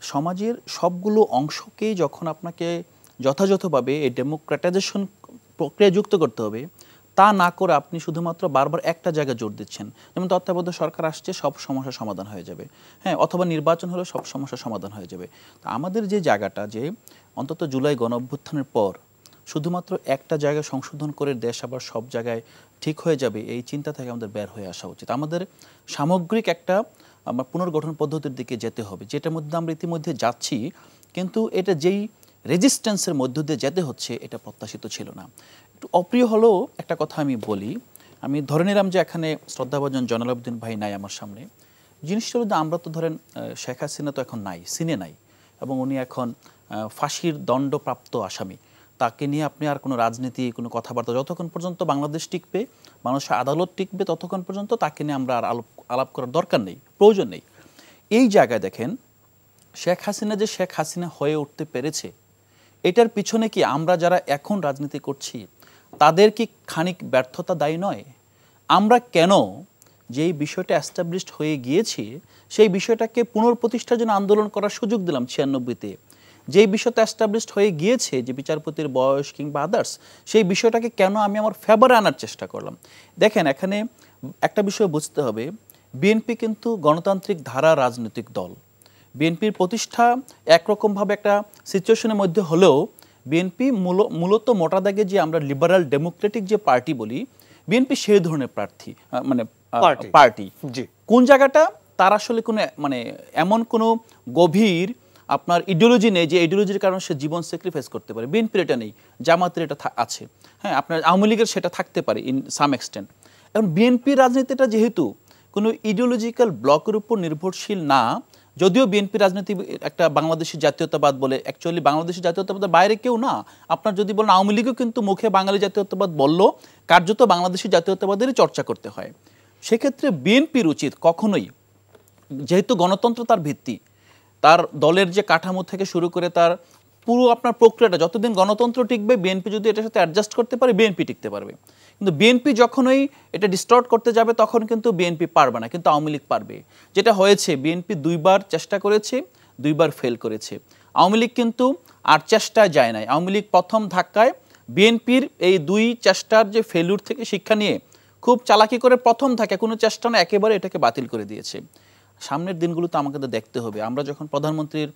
সমাজের সবগুলো অংশকেই যখন আপনাকে যথাযথভাবে এই ডেমোক্রেটাইজেশন প্রক্রিয়া যুক্ত করতে হবে, তা না করে আপনি শুধুমাত্র বারবার একটা জায়গায় জোর দিচ্ছেন, যেমন তত্ত্বাবধায়ক সরকার আসছে সব সমস্যার সমাধান হয়ে যাবে, হ্যাঁ, অথবা নির্বাচন হলে সব সমস্যার সমাধান হয়ে যাবে। তা আমাদের যে জায়গাটা, যে অন্তত জুলাই গণঅভ্যুত্থানের পর শুধুমাত্র একটা জায়গায় সংশোধন করে দেশ আবার সব জায়গায় ঠিক হয়ে যাবে, এই চিন্তা থেকে আমাদের বের হয়ে আসা উচিত। আমাদের সামগ্রিক একটা আমার পুনর্গঠন পদ্ধতির দিকে যেতে হবে, যেটার মধ্যে আমরা ইতিমধ্যে যাচ্ছি, কিন্তু এটা যেই রেজিস্ট্যান্সের মধ্য দিয়ে যেতে হচ্ছে এটা প্রত্যাশিত ছিল না। একটু অপ্রিয় হলেও একটা কথা আমি বলি, আমি ধরে নিলাম যে এখানে শ্রদ্ধাভাজন জয়নাল ভাই নাই আমার সামনে। জিনিসটা হলো, আমরা তো ধরেন শেখ হাসিনা তো এখন নাই, সিনে নাই, এবং উনি এখন ফাঁসির দণ্ডপ্রাপ্ত আসামি। তাকে নিয়ে আপনি আর কোনো রাজনীতি, কোনো কথাবার্তা, যতক্ষণ পর্যন্ত বাংলাদেশ টিকবে, মানুষের আদালত টিকবে, ততক্ষণ পর্যন্ত তাকে নিয়ে আমরা আর আলাপ করার দরকার নেই, প্রয়োজন নেই। এই জায়গায় দেখেন, শেখ হাসিনা যে শেখ হাসিনা হয়ে উঠতে পেরেছে, এটার পিছনে কি আমরা যারা এখন রাজনীতি করছি তাদের কি খানিক ব্যর্থতা দায়ী নয়? আমরা কেন যেই বিষয়টা এস্টাবলিশড হয়ে গিয়েছি সেই বিষয়টাকে পুনর্প্রতিষ্ঠার জন্য আন্দোলন করার সুযোগ দিলাম 96-তে, যেই বিষয়টা এস্টাবলিশড হয়ে গিয়েছে যে বিচারপতির বয়স কিংবা আদার্স, সেই বিষয়টাকে কেন আমি আমার ফেভারে আনার চেষ্টা করলাম? দেখেন, এখানে একটা বিষয় বুঝতে হবে, বিএনপি কিন্তু গণতান্ত্রিক ধারা রাজনৈতিক দল। বিএনপির প্রতিষ্ঠা একরকমভাবে একটা সিচুয়েশনের মধ্যে হলেও বিএনপি মূলত মোটা দাগে যে আমরা লিবারাল ডেমোক্রেটিক যে পার্টি বলি, বিএনপি সেই ধরনের প্রার্থী মানে পার্টি। কোন জায়গাটা তার আসলে কোনো মানে এমন কোনো গভীর আপনার ইডিওলজি নেই যে ইডিওলজির কারণে সে জীবন স্যাক্রিফাইস করতে পারে। বিএনপির এটা নেই, জামাতের এটা আছে, হ্যাঁ, আপনার আওয়ামী লীগের সেটা থাকতে পারে ইন সাম এক্সটেন্ট। এখন বিএনপির রাজনীতিটা যেহেতু কোনো ইডিওলজিক্যাল ব্লকের উপর নির্ভরশীল না, যদিও বিএনপি রাজনীতি একটা বাংলাদেশি জাতীয়তাবাদ বলে, অ্যাকচুয়ালি বাংলাদেশি জাতীয়তাবাদের বাইরে কেউ না। আপনার যদি বলেন আওয়ামী লীগও কিন্তু মুখে বাঙালি জাতীয়তাবাদ বললেও কার্যত বাংলাদেশি জাতীয়তাবাদেরই চর্চা করতে হয়। সেক্ষেত্রে বিএনপির উচিত কখনোই, যেহেতু গণতন্ত্র তার ভিত্তি, তার দলের যে কাঠামো থেকে শুরু করে তার পুরো আপনার প্রক্রিয়াটা, যতদিন গণতন্ত্র টিকবে, বিএনপি যদি এটার সাথে অ্যাডজাস্ট করতে পারে, বিএনপি টিকতে পারবে। কিন্তু বিএনপি যখনই এটা ডিস্টর্ট করতে যাবে তখন কিন্তু বিএনপি পারবে না, কিন্তু আওয়ামী লীগ পারবে। যেটা হয়েছে, বিএনপি 2বার চেষ্টা করেছে, 2বার ফেল করেছে। আওয়ামী লীগ কিন্তু আর চেষ্টায় যায় নাই। আওয়ামী লীগ প্রথম ধাক্কায় বিএনপির এই 2 চেষ্টার যে ফেলুর থেকে শিক্ষা নিয়ে খুব চালাকি করে প্রথম থাকে কোনো চেষ্টা না, একেবারে এটাকে বাতিল করে দিয়েছে। সামনের দিনগুলোতে আমাকে দেখতে হবে, আমরা যখন প্রধানমন্ত্রীর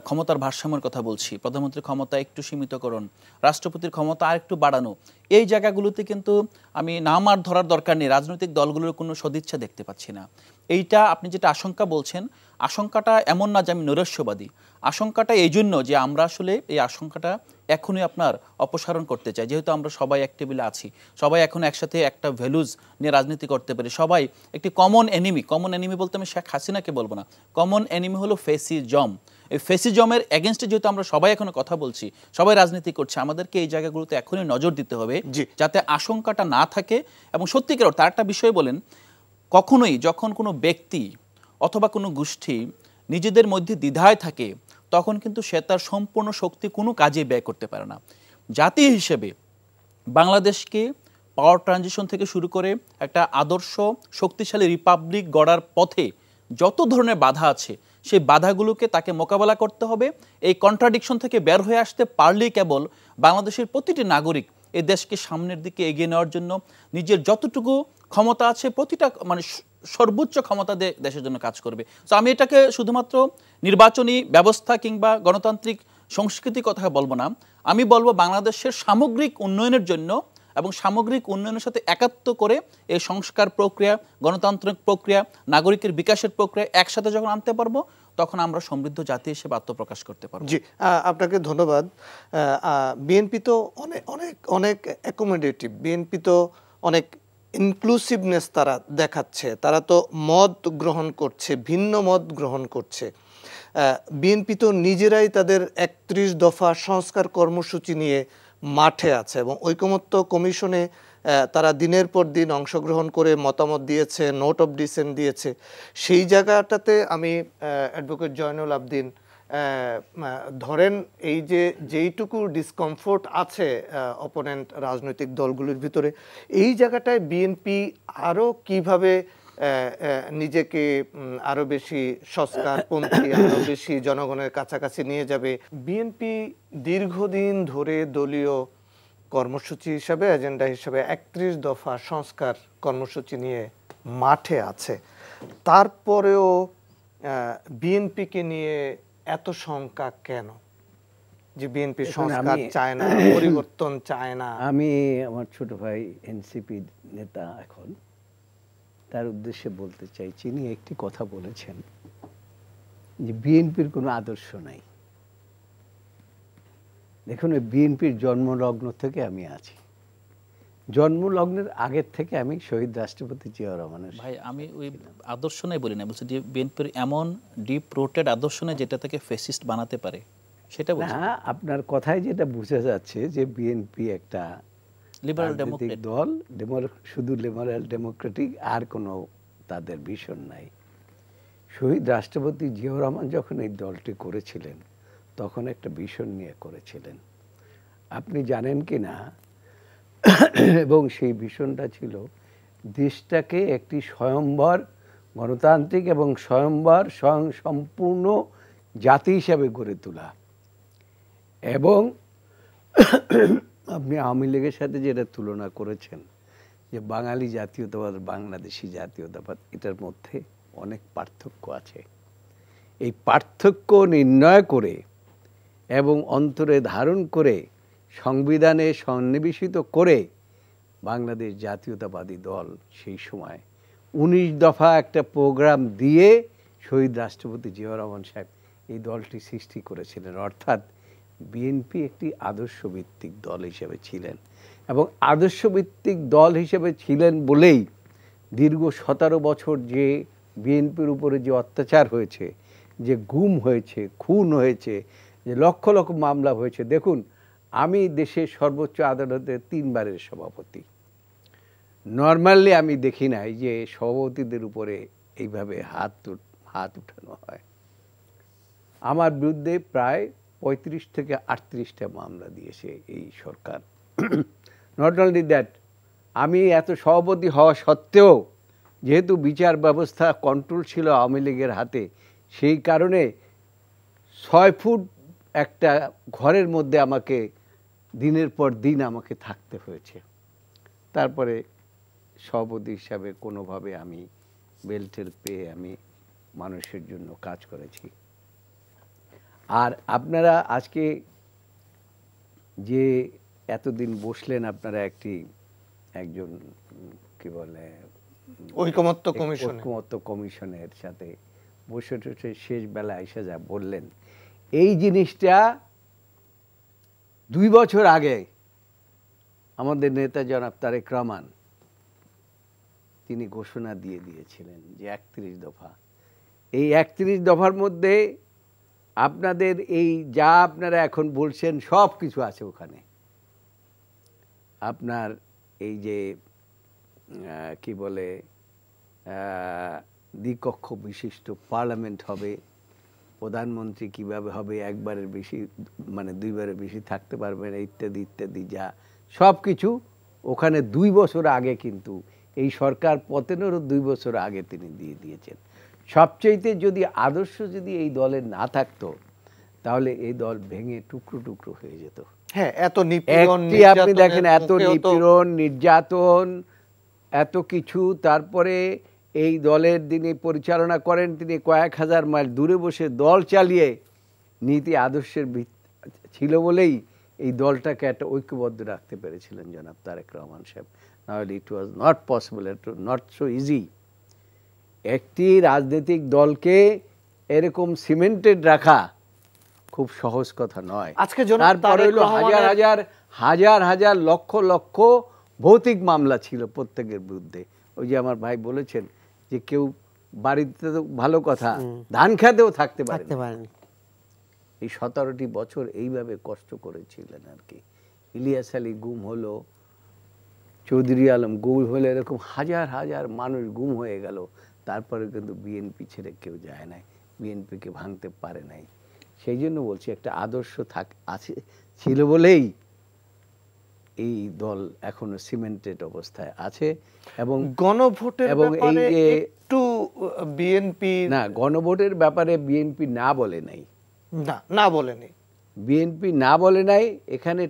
ক্ষমতার ভারসাম্যের কথা বলছি, প্রধানমন্ত্রীর ক্ষমতা একটু সীমিতকরণ, রাষ্ট্রপতির ক্ষমতা আর একটু বাড়ানো, এই জায়গাগুলোতে কিন্তু আমি নাম আর ধরার দরকার নেই, রাজনৈতিক দলগুলোর কোনো সদিচ্ছা দেখতে পাচ্ছি না। এইটা আপনি যেটা আশঙ্কা বলছেন, আশঙ্কাটা এমন না যে আমি নৈরাশ্যবাদী, আশঙ্কাটা এই জন্য যে আমরা আসলে এই আশঙ্কাটা এখনই আপনার অপসারণ করতে চাই। যেহেতু আমরা সবাই এক টেবিলে আছি, সবাই এখন একসাথে একটা ভ্যালুজ নিয়ে রাজনীতি করতে পারি, সবাই একটি কমন এনিমি বলতে আমি শেখ হাসিনাকে বলবো না, কমন এনিমি হলো ফেসিজম। এই ফেসিজমের এগেনস্টে যেহেতু আমরা সবাই এখন কথা বলছি, সবাই রাজনীতি করছে, আমাদেরকে এই জায়গাগুলোতে এখনই নজর দিতে হবে যাতে আশঙ্কাটা না থাকে। এবং সত্যিকার তার একটা বিষয় বলেন, কখনোই যখন কোনো ব্যক্তি অথবা কোনো গোষ্ঠী নিজেদের মধ্যে দ্বিধায় থাকে, তখন কিন্তু সে তার সম্পূর্ণ শক্তি কোনো কাজে ব্যয় করতে পারে না। জাতি হিসেবে বাংলাদেশকে পাওয়ার ট্রানজিশন থেকে শুরু করে একটা আদর্শ শক্তিশালী রিপাবলিক গড়ার পথে যত ধরনের বাধা আছে, সেই বাধাগুলোকে তাকে মোকাবেলা করতে হবে। এই কন্ট্রাডিকশন থেকে বের হয়ে আসতে পারলেই কেবল বাংলাদেশের প্রতিটি নাগরিক এই দেশকে সামনের দিকে এগিয়ে নেওয়ার জন্য নিজের যতটুকু ক্ষমতা আছে, প্রতিটা মানে সর্বোচ্চ ক্ষমতা দিয়ে দেশের জন্য কাজ করবে। তো আমি এটাকে শুধুমাত্র নির্বাচনী ব্যবস্থা কিংবা গণতান্ত্রিক সংস্কৃতির কথা বলবো না, আমি বলবো বাংলাদেশের সামগ্রিক উন্নয়নের জন্য এবং সামগ্রিক উন্নয়নের সাথে একাত্ম করে এই সংস্কার প্রক্রিয়া, গণতান্ত্রিক প্রক্রিয়া, নাগরিকের বিকাশের প্রক্রিয়া একসাথে যখন আনতে পারবো, তখন আমরা সমৃদ্ধ জাতি হিসেবে আত্মপ্রকাশ করতে পারবো। জি, আপনাকে ধন্যবাদ। বিএনপি তো অনেক অনেক অনেক অ্যাকোমোডেটিভ, বিএনপি তো অনেক ইনক্লুসিভনেস তারা দেখাচ্ছে, তারা তো মত গ্রহণ করছে, ভিন্ন মত গ্রহণ করছে। বিএনপি তো নিজেরাই তাদের ৩১ দফা সংস্কার কর্মসূচি নিয়ে মাঠে আছে এবং ঐকমত্য কমিশনে তারা দিনের পর দিন অংশগ্রহণ করে মতামত দিয়েছে, নোট অফ ডিসেন্ট দিয়েছে। সেই জায়গাটাতে আমি অ্যাডভোকেট জয়নুল আবদিন, ধরেন এই যে যেইটুকু ডিসকমফোর্ট আছে অপোনেন্ট রাজনৈতিক দলগুলির ভিতরে, এই জায়গাটায় বিএনপি আরও কিভাবে নিজেকে আরো বেশি সংস্কারপন্থী, আরো বেশি জনগণের কাছাকাছি নিয়ে যাবে? বিএনপি দীর্ঘদিন ধরে দলীয় কর্মসূচি হিসাবে, এজেন্ডা হিসাবে ৩১ দফা সংস্কার কর্মসূচি নিয়ে মাঠে আছে, তারপরেও বিএনপিকে নিয়ে এত শঙ্কা কেন যে বিএনপি সংস্কার চায় না, পরিবর্তন চায় না? আমি আমার ছোট ভাই এনসিপি নেতা, এখন তার উদ্দেশ্যে বলতে চাই, তিনি একটি কথা বলেছেন যে বিএনপির কোনো আদর্শ নাই। দেখুন, বিএনপির জন্মলগ্ন থেকে আমি আছি, জন্মলগ্নের আগের থেকে আমি শহীদ রাষ্ট্রপতি জিয়া রহমানের। ভাই আমি ওই আদর্শ নাই বলি না, বলছি যে বিএনপির এমন ডিপ রুটেড আদর্শ নেই যেটা থেকে ফ্যাসিস্ট বানাতে পারে, সেটা বলছি। না, আপনার কথায় যেটা বোঝা যাচ্ছে যে বিএনপি একটা লিবারাল রাজনৈতিক দল, শুধু লিবারাল ডেমোক্রেটিক, আর কোনো তাদের ভিশন নাই। শহীদ রাষ্ট্রপতি জিয়াউর রহমান যখন এই দলটি করেছিলেন, তখন একটা ভিশন নিয়ে করেছিলেন, আপনি জানেন কি না? এবং সেই ভিশনটা ছিল দেশটাকে একটি স্বয়ম্বর গণতান্ত্রিক এবং স্বয়ম্বর স্বয়ংসম্পূর্ণ জাতি হিসাবে গড়ে তোলা। এবং আপনি আওয়ামী লীগের সাথে যেটা তুলনা করেছেন যে বাঙালি জাতীয়তাবাদ, বাংলাদেশি জাতীয়তাবাদ, এটার মধ্যে অনেক পার্থক্য আছে। এই পার্থক্য নির্ণয় করে এবং অন্তরে ধারণ করে সংবিধানে সন্নিবেশিত করে বাংলাদেশ জাতীয়তাবাদী দল সেই সময় ১৯ দফা একটা প্রোগ্রাম দিয়ে শহীদ রাষ্ট্রপতি জিয়াউর রহমান সাহেব এই দলটি সৃষ্টি করেছিলেন। অর্থাৎ বিএনপি একটি আদর্শভিত্তিক দল হিসেবে ছিলেন, এবং আদর্শভিত্তিক দল হিসেবে ছিলেন বলেই দীর্ঘ ১৭ বছর যে বিএনপির উপরে যে অত্যাচার হয়েছে, যে গুম হয়েছে, খুন হয়েছে, যে লক্ষ লক্ষ মামলা হয়েছে। দেখুন, আমি দেশের সর্বোচ্চ আদালতের ৩ বারের সভাপতি। নর্মালি আমি দেখি নাই যে সভাপতিদের উপরে এইভাবে হাত উঠানো হয়। আমার বিরুদ্ধে প্রায় ৩৫ থেকে ৩৮টা মামলা দিয়েছে এই সরকার। নট অনলি দ্যাট, আমি এত সভাপতি হওয়া সত্ত্বেও যেহেতু বিচার ব্যবস্থা কন্ট্রোল ছিল আওয়ামী লীগের হাতে, সেই কারণে ৬ ফুট একটা ঘরের মধ্যে আমাকে দিনের পর দিন আমাকে থাকতে হয়েছে। তারপরে সভাপতি হিসাবে কোনোভাবে আমি বেল্টের পেয়ে আমি মানুষের জন্য কাজ করেছি। আর আপনারা আজকে যে এতদিন বসলেন, আপনারা একজন কি বলে ঐকমত্য কমিশন ঐকমত্য কমিশনের সাথে বসে টসে শেষ বেলায় এসে যা বললেন, এই জিনিসটা 2 বছর আগে আমাদের নেতা জনাব তারেক রহমান তিনি ঘোষণা দিয়ে দিয়েছিলেন যে 31 দফা। এই 31 দফার মধ্যে আপনাদের এই যা আপনারা এখন বলছেন সব কিছু আছে ওখানে। আপনার এই যে কি বলে দ্বিকক্ষ বিশিষ্ট পার্লামেন্ট হবে, প্রধানমন্ত্রী কিভাবে হবে, একবারের বেশি মানে 2 বারের বেশি থাকতে পারবেন, ইত্যাদি ইত্যাদি, যা সব কিছু ওখানে 2 বছর আগে, কিন্তু এই সরকার পতনেরও 2 বছর আগে তিনি দিয়ে দিয়েছেন। সবচেয়েতে যদি আদর্শ যদি এই দলের না থাকতো তাহলে এই দল ভেঙে টুকরো টুকরো হয়ে যেত। হ্যাঁ, এত নিপীড়ন, আপনি দেখেন এত নিপীড়ন, নির্যাতন, এত কিছু। তারপরে এই দলের যিনি পরিচালনা করেন তিনি কয়েক হাজার মাইল দূরে বসে দল চালিয়ে নীতি আদর্শের ছিল বলেই এই দলটাকে একটা ঐক্যবদ্ধ রাখতে পেরেছিলেন জনাব তারেক রহমান সাহেব। নাহলে it was not possible, not so easy. একটি রাজনৈতিক দলকে এরকম সিমেন্টেড রাখা খুব সহজ কথা নয়। আজকে তারপরে হলো হাজার হাজার হাজার হাজার লক্ষ লক্ষ ভৌতিক মামলা ছিল প্রত্যেকের বিরুদ্ধে। ওই যে আমার ভাই বলেছেন যে কেউ বাড়িতে তো ভালো কথা, ধান খেতেও থাকতে পারেনি। এই 17টি বছর এইভাবে কষ্ট করেছিলেন আর কি। ইলিয়াস আলী গুম হলো, চৌধুরী আলম গুম হলো, এরকম হাজার হাজার মানুষ গুম হয়ে গেল। তারপরে কিন্তু বিএনপি ছেড়ে কেউ যায় নাই, বিএনপিকে ভাঙতে পারে নাই। সেই জন্য বলছি একটা আদর্শ ছিল বলেই এই দল এখনো সিমেন্টেড অবস্থায় আছে। এবং গণভোটের ব্যাপারে একটু বিএনপি না, গণভোটের ব্যাপারে বিএনপি না বলে নাই, না বলেনি, বিএনপি না বলে নাই। এখানে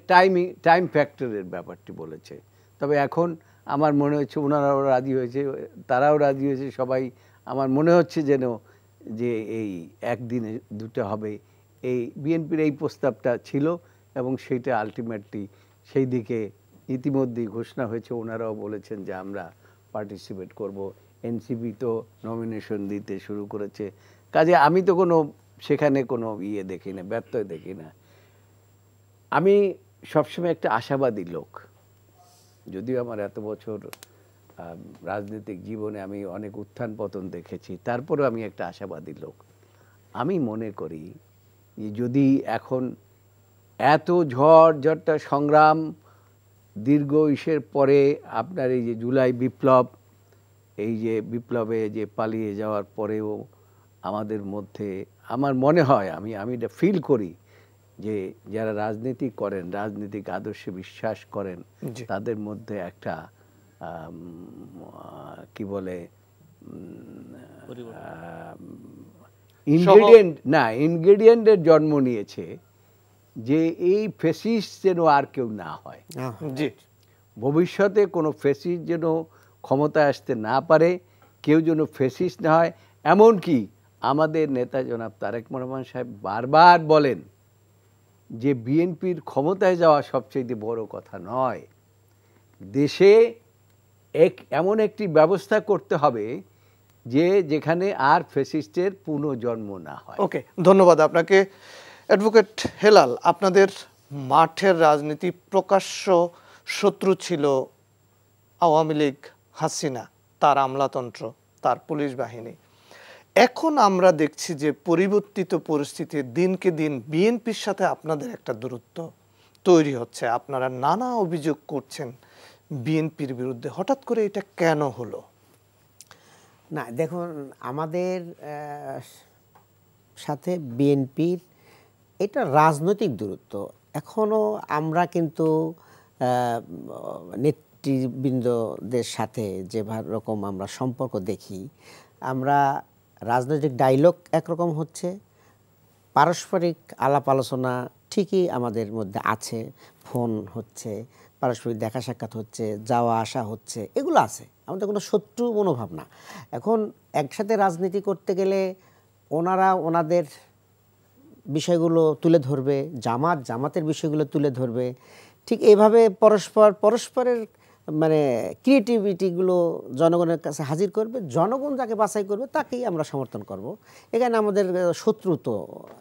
টাইম ফ্যাক্টরের ব্যাপারটি বলেছে। তবে এখন আমার মনে হচ্ছে ওনারাও রাজি হয়েছে, তারাও রাজি হয়েছে সবাই। আমার মনে হচ্ছে যেন যে এই একদিনে দুটো হবে, এই বিএনপির এই প্রস্তাবটা ছিল এবং সেইটা আলটিমেটলি সেই দিকে ইতিমধ্যেই ঘোষণা হয়েছে। ওনারাও বলেছেন যে আমরা পার্টিসিপেট করব। এনসিপি তো নমিনেশন দিতে শুরু করেছে। কাজে আমি তো সেখানে কোনো দেখি না, ব্যত্যয় দেখি না। আমি সবসময় একটা আশাবাদী লোক, যদিও আমার এত বছর রাজনৈতিক জীবনে আমি অনেক উত্থান পতন দেখেছি, তারপরেও আমি একটা আশাবাদী লোক। আমি মনে করি যে যদি এখন এত ঝড়টা সংগ্রাম দীর্ঘ ইসের পরে আপনার এই যে জুলাই বিপ্লব, এই যে বিপ্লবে যে পালিয়ে যাওয়ার পরেও আমাদের মধ্যে আমার মনে হয়, আমি এটা ফিল করি যে যারা রাজনীতি করেন, রাজনৈতিক আদর্শে বিশ্বাস করেন, তাদের মধ্যে একটা কি বলে ইনগ্রেডিয়েন্টের জন্ম নিয়েছে যে এই ফ্যাসিস্ট যেন আর কেউ না হয়, ভবিষ্যতে কোনো ফ্যাসিস্ট যেন ক্ষমতায় আসতে না পারে, কেউ যেন ফ্যাসিস্ট না হয়। এমনকি আমাদের নেতা জনাব তারেক রহমান সাহেব বারবার বলেন যে বিএনপির ক্ষমতায় যাওয়া সবচেয়ে বড় কথা নয়, দেশে এমন একটি ব্যবস্থা করতে হবে যেখানে আর ফ্যাসিস্টের পুনর্জন্ম না হয়। ওকে, ধন্যবাদ আপনাকে অ্যাডভোকেট হেলাল। আপনাদের মাঠের রাজনীতি প্রকাশ্য শত্রু ছিল আওয়ামী লীগ, হাসিনা, তার আমলাতন্ত্র, তার পুলিশ বাহিনী। এখন আমরা দেখছি যে পরিবর্তিত পরিস্থিতি, দিনকে দিন বিএনপির সাথে আপনাদের একটা দূরত্ব তৈরি হচ্ছে। আপনারা নানা অভিযোগ করছেন বিএনপির বিরুদ্ধে। হঠাৎ করে এটা কেন হলো? না, দেখুন, আমাদের সাথে বিএনপির এটা রাজনৈতিক দূরত্ব। এখনও আমরা কিন্তু নেতৃবৃন্দদের সাথে যে রকম আমরা সম্পর্ক দেখি, আমরা রাজনৈতিক ডায়লগ একরকম হচ্ছে, পারস্পরিক আলাপ আলোচনা ঠিকই আমাদের মধ্যে আছে, ফোন হচ্ছে, পারস্পরিক দেখা সাক্ষাৎ হচ্ছে, যাওয়া আসা হচ্ছে, এগুলো আছে, আমাদের কোনো শত্রু মনোভাব না। এখন একসাথে রাজনীতি করতে গেলে ওনারা ওনাদের বিষয়গুলো তুলে ধরবে, জামাতের বিষয়গুলো তুলে ধরবে, ঠিক এইভাবে পরস্পরের মানে ক্রিয়েটিভিটিগুলো জনগণের কাছে হাজির করবে, জনগণ যাকে বাছাই করবে তাকেই আমরা সমর্থন করব। এখানে আমাদের শত্রু তো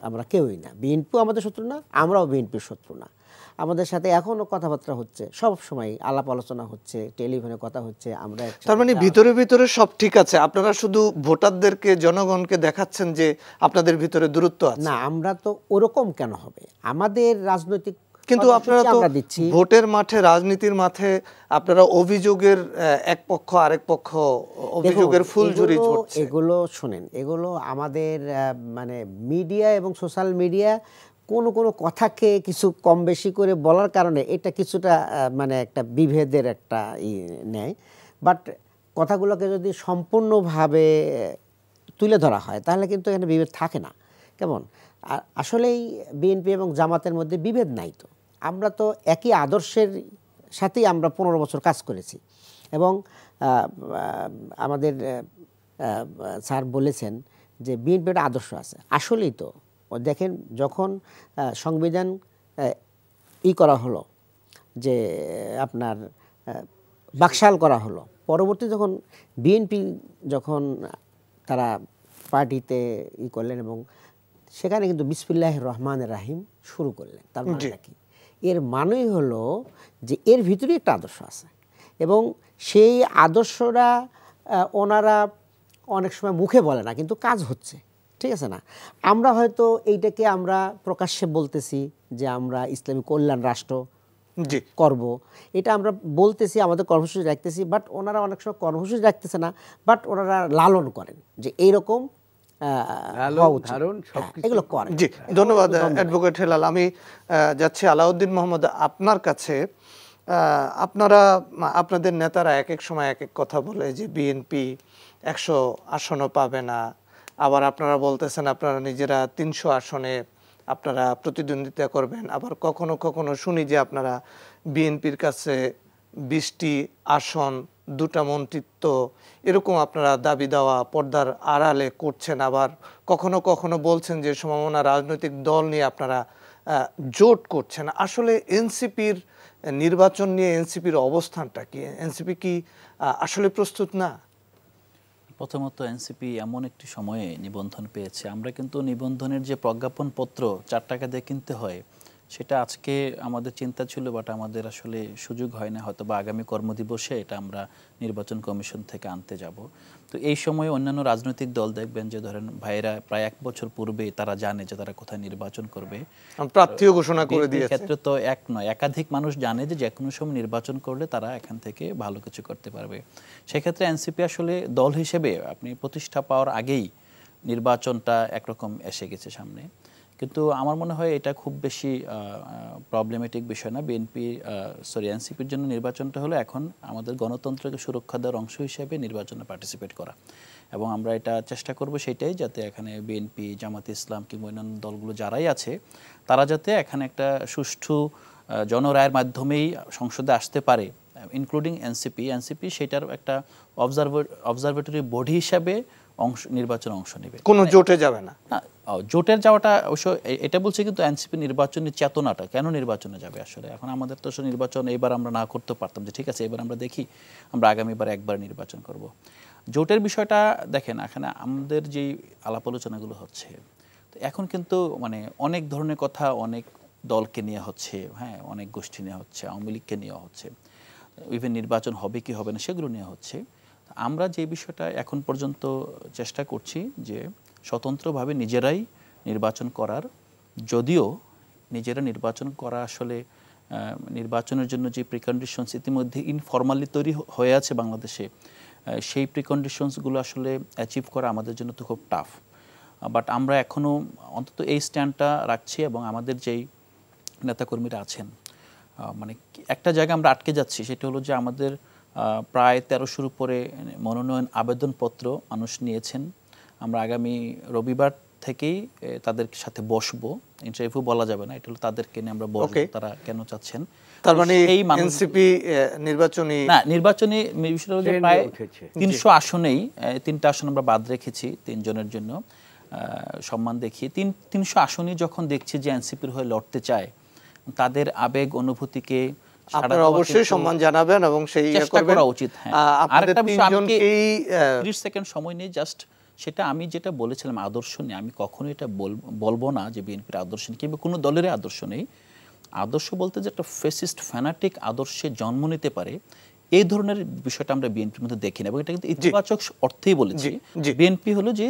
আমরা কেউই না, বিএনপিও আমাদের শত্রু না, আমরাও বিএনপির শত্রু না। আমাদের সাথে এখনও কথাবার্তা হচ্ছে, সব সময় আলাপ আলোচনা হচ্ছে, টেলিফোনে কথা হচ্ছে, আমরা তার মানে ভিতরে ভিতরে সব ঠিক আছে, আপনারা শুধু ভোটারদেরকে জনগণকে দেখাচ্ছেন যে আপনাদের ভিতরে দূরত্ব আছে। না, আমরা তো ওরকম কেন হবে, আমাদের রাজনৈতিক কিন্তু আপনারা তো ভোটের মাঠে, রাজনীতির মাঠে আপনারা অভিযোগের এক পক্ষ আরেক পক্ষ অভিযোগের ফুলঝুরি ঝরছে। এগুলো শুনেন, এগুলো আমাদের মানে মিডিয়া এবং সোশ্যাল মিডিয়া কোনো কথাকে কিছু কম বেশি করে বলার কারণে এটা কিছুটা মানে একটা বিভেদের একটা নেয়। বাট কথাগুলোকে যদি সম্পূর্ণভাবে তুলে ধরা হয় তাহলে কিন্তু এখানে বিভেদ থাকে না। কেমন আসলেই বিএনপি এবং জামাতের মধ্যে বিভেদ নাই তো, আমরা তো একই আদর্শের সাথেই আমরা 15 বছর কাজ করেছি। এবং আমাদের স্যার বলেছেন যে বিএনপির একটা আদর্শ আছে, আসলেই তো দেখেন যখন সংবিধান করা হলো, যে আপনার বাকশাল করা হলো, পরবর্তী যখন বিএনপি যখন তারা পার্টিতে করলেন এবং সেখানে কিন্তু বিসমিল্লাহির রহমানির রহিম শুরু করলেন। তার মানেটা কি? এর মানেই হলো যে এর ভিতরে একটা আদর্শ আছে এবং সেই আদর্শটা ওনারা অনেক সময় মুখে বলে না, কিন্তু কাজ হচ্ছে, ঠিক আছে না? আমরা হয়তো এইটাকে আমরা প্রকাশ্যে বলতেছি যে আমরা ইসলামী কল্যাণ রাষ্ট্র করব, এটা আমরা বলতেছি, আমাদের কর্মসূচি রাখতেছি, বাট ওনারা অনেক সময় কর্মসূচি রাখতেছে না, বাট ওনারা লালন করেন যে এইরকম এগুলো করেন। জি, ধন্যবাদ অ্যাডভোকেট হেলাল। আমি যাচ্ছি আলাউদ্দিন মোহাম্মদ আপনার কাছে। আপনারা, আপনাদের নেতারা এক এক সময় এক এক কথা বলে যে বিএনপি 100 আসনও পাবে না, আবার আপনারা বলতেছেন আপনারা নিজেরা 300 আসনে আপনারা প্রতিদ্বন্দ্বিতা করবেন, আবার কখনো কখনো শুনি যে আপনারা বিএনপির কাছে 20টি আসন, 2টা মন্ত্রিত্ব, এরকম আপনারা দাবি দেওয়া পর্দার আড়ালে করছেন। আবার কখনো কখনো বলছেন যে সমমনা রাজনৈতিক দল নিয়ে আপনারা জোট করছেন। আসলে এনসিপির নির্বাচন নিয়ে এনসিপির অবস্থানটা কি? এনসিপি কি আসলে প্রস্তুত না? প্রথমত এনসিপি এমন একটি সময়ে নিবন্ধন পেয়েছে, আমরা কিন্তু নিবন্ধনের যে প্রজ্ঞাপনপত্র 4 টাকা দিয়ে কিনতে হয়, সেটা আজকে আমাদের চিন্তা ছিল, বাট আমাদের আসলে সুযোগ হয় না, হয়তো বা আগামী কর্মদিবসে এটা আমরা নির্বাচন কমিশন থেকে আনতে যাব। তো এই সময়ে অন্যান্য রাজনৈতিক দল দেখবেন যে ধরেন ভাইয়েরা প্রায় 1 বছর পূর্বে তারা জানে যে তারা কোথায় নির্বাচন করবে, প্রার্থীও ঘোষণা করে দিয়েছে। ক্ষেত্রে তো এক নয়, একাধিক মানুষ জানে যে কোনো সময় নির্বাচন করলে তারা এখান থেকে ভালো কিছু করতে পারবে। সেক্ষেত্রে এনসিপি আসলে দল হিসেবে আপনি প্রতিষ্ঠা পাওয়ার আগেই নির্বাচনটা একরকম এসে গেছে সামনে, কিন্তু আমার মনে হয় এটা খুব বেশি প্রবলেমেটিক বিষয় না। এনসিপির জন্য নির্বাচনটা হলো এখন আমাদের গণতন্ত্রকে সুরক্ষা দেওয়ার অংশ হিসেবে নির্বাচনে পার্টিসিপেট করা, এবং আমরা এটা চেষ্টা করব সেটাই, যাতে এখানে বিএনপি, জামাতে ইসলাম কিংবা অন্যান্য দলগুলো যারাই আছে তারা যাতে এখানে একটা সুষ্ঠু জনরায়ের মাধ্যমেই সংসদে আসতে পারে, ইনক্লুডিং এনসিপি সেটার একটা অবজারভেটরি বডি হিসাবে নির্বাচনে অংশ নেবে, কোনো জোটে যাবে না। জোটের যাওয়াটা অবশ্য এটা বলছে, কিন্তু এনসিপি নির্বাচনের চেতনাটা কেন নির্বাচনে যাবে আসলে? এখন আমাদের তো নির্বাচন এবার আমরা না করতে পারতাম, যে ঠিক আছে এবার আমরা দেখি, আমরা আগামীবার একবার নির্বাচন করব। জোটের বিষয়টা দেখেন, এখানে আমাদের যেই আলাপ আলোচনাগুলো হচ্ছে, তো এখন কিন্তু মানে অনেক ধরনের কথা অনেক দলকে নিয়ে হচ্ছে, হ্যাঁ, অনেক গোষ্ঠী নিয়ে হচ্ছে, আওয়ামী লীগকে নিয়ে হচ্ছে, ইভেন নির্বাচন হবে কি হবে না সেগুলো নিয়ে হচ্ছে। আমরা যে বিষয়টা এখন পর্যন্ত চেষ্টা করছি যে স্বতন্ত্রভাবে নিজেরাই নির্বাচন করার, যদিও নিজেরা নির্বাচন করা আসলে নির্বাচনের জন্য যে প্রিকন্ডিশনস ইতিমধ্যে ইনফর্মালি তৈরি হয়ে আছে বাংলাদেশে, সেই প্রিকন্ডিশনসগুলো আসলে অ্যাচিভ করা আমাদের জন্য তো খুব টাফ। বাট আমরা এখনও অন্তত এই স্ট্যান্ডটা রাখছি, এবং আমাদের যেই নেতাকর্মীরা আছেন, মানে একটা জায়গায় আমরা আটকে যাচ্ছি, সেটা হলো যে আমাদের প্রায় 1300-র উপরে মনোনয়ন আবেদনপত্র মানুষ নিয়েছেন। আমরা আগামী রবিবার থেকেই তাদের সাথে বসবো, ইন্টারভিউ বলা যাবে না, এটা হলো তাদেরকে নিয়ে আমরা বলবো Okay. তারা কেন চাচ্ছেন। তার মানে এই মানুষ এনসিপি নির্বাচনী না, নির্বাচনী বিষয়টা হলো যে ট্রেন্ডে প্রায় উঠেছে। 300 আসনেই 3টা আসন আমরা বাদ রেখেছি 3 জনের জন্য সম্মান দেখিয়ে 300 আসনই যখন দেখছি যে এনসিপির হয়ে লড়তে চায়, তাদের আবেগ অনুভূতিকে সাড়া আপনারা দেওয়া অবশ্যই কিন্তু সম্মান জানাবেন এবং সেই ইয়ে চেষ্টা করবেন। করা উচিত। হ্যাঁ, আপনাদের আরেকটা বিষয়, আমি কি তিনজনকেই 30 সেকেন্ড সময় নেই জাস্ট, সেটা আমি যেটা বলেছিলাম আদর্শ নিয়ে, আমি কখনো এটা বলবো না যে বিএনপির আদর্শ নেই কিংবা কোনো দলের আদর্শ নেই। আদর্শ বলতে যে একটা ফেসিস্ট ফ্যানাটিক আদর্শে জন্ম নিতে পারে, এই ধরনের বিষয়টা আমরা বিএনপির মধ্যে দেখি না, এবং এটা কিন্তু ইতিবাচক অর্থেই বলেছি। জি। বিএনপি হলো যে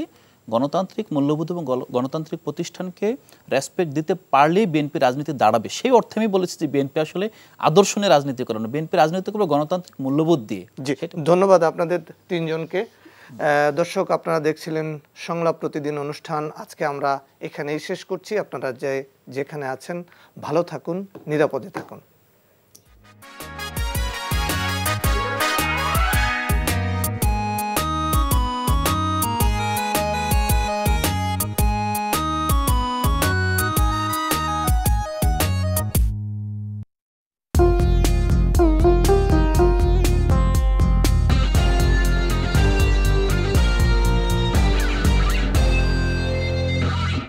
গণতান্ত্রিক মূল্যবোধ এবং গণতান্ত্রিক প্রতিষ্ঠানকে রেসপেক্ট দিতে পারলেই বিএনপি রাজনীতি দাঁড়াবে, সেই অর্থে আমি বলেছি যে বিএনপি আসলে আদর্শ নিয়ে রাজনীতি করে না, বিএনপি রাজনীতি করবে গণতান্ত্রিক মূল্যবোধ দিয়ে। জি, ধন্যবাদ আপনাদের তিনজনকে। দর্শক, আপনারা দেখছিলেন সংলাপ প্রতিদিন অনুষ্ঠান। আজকে আমরা এখানেই শেষ করছি। আপনারা যেখানে আছেন ভালো থাকুন, নিরাপদে থাকুন।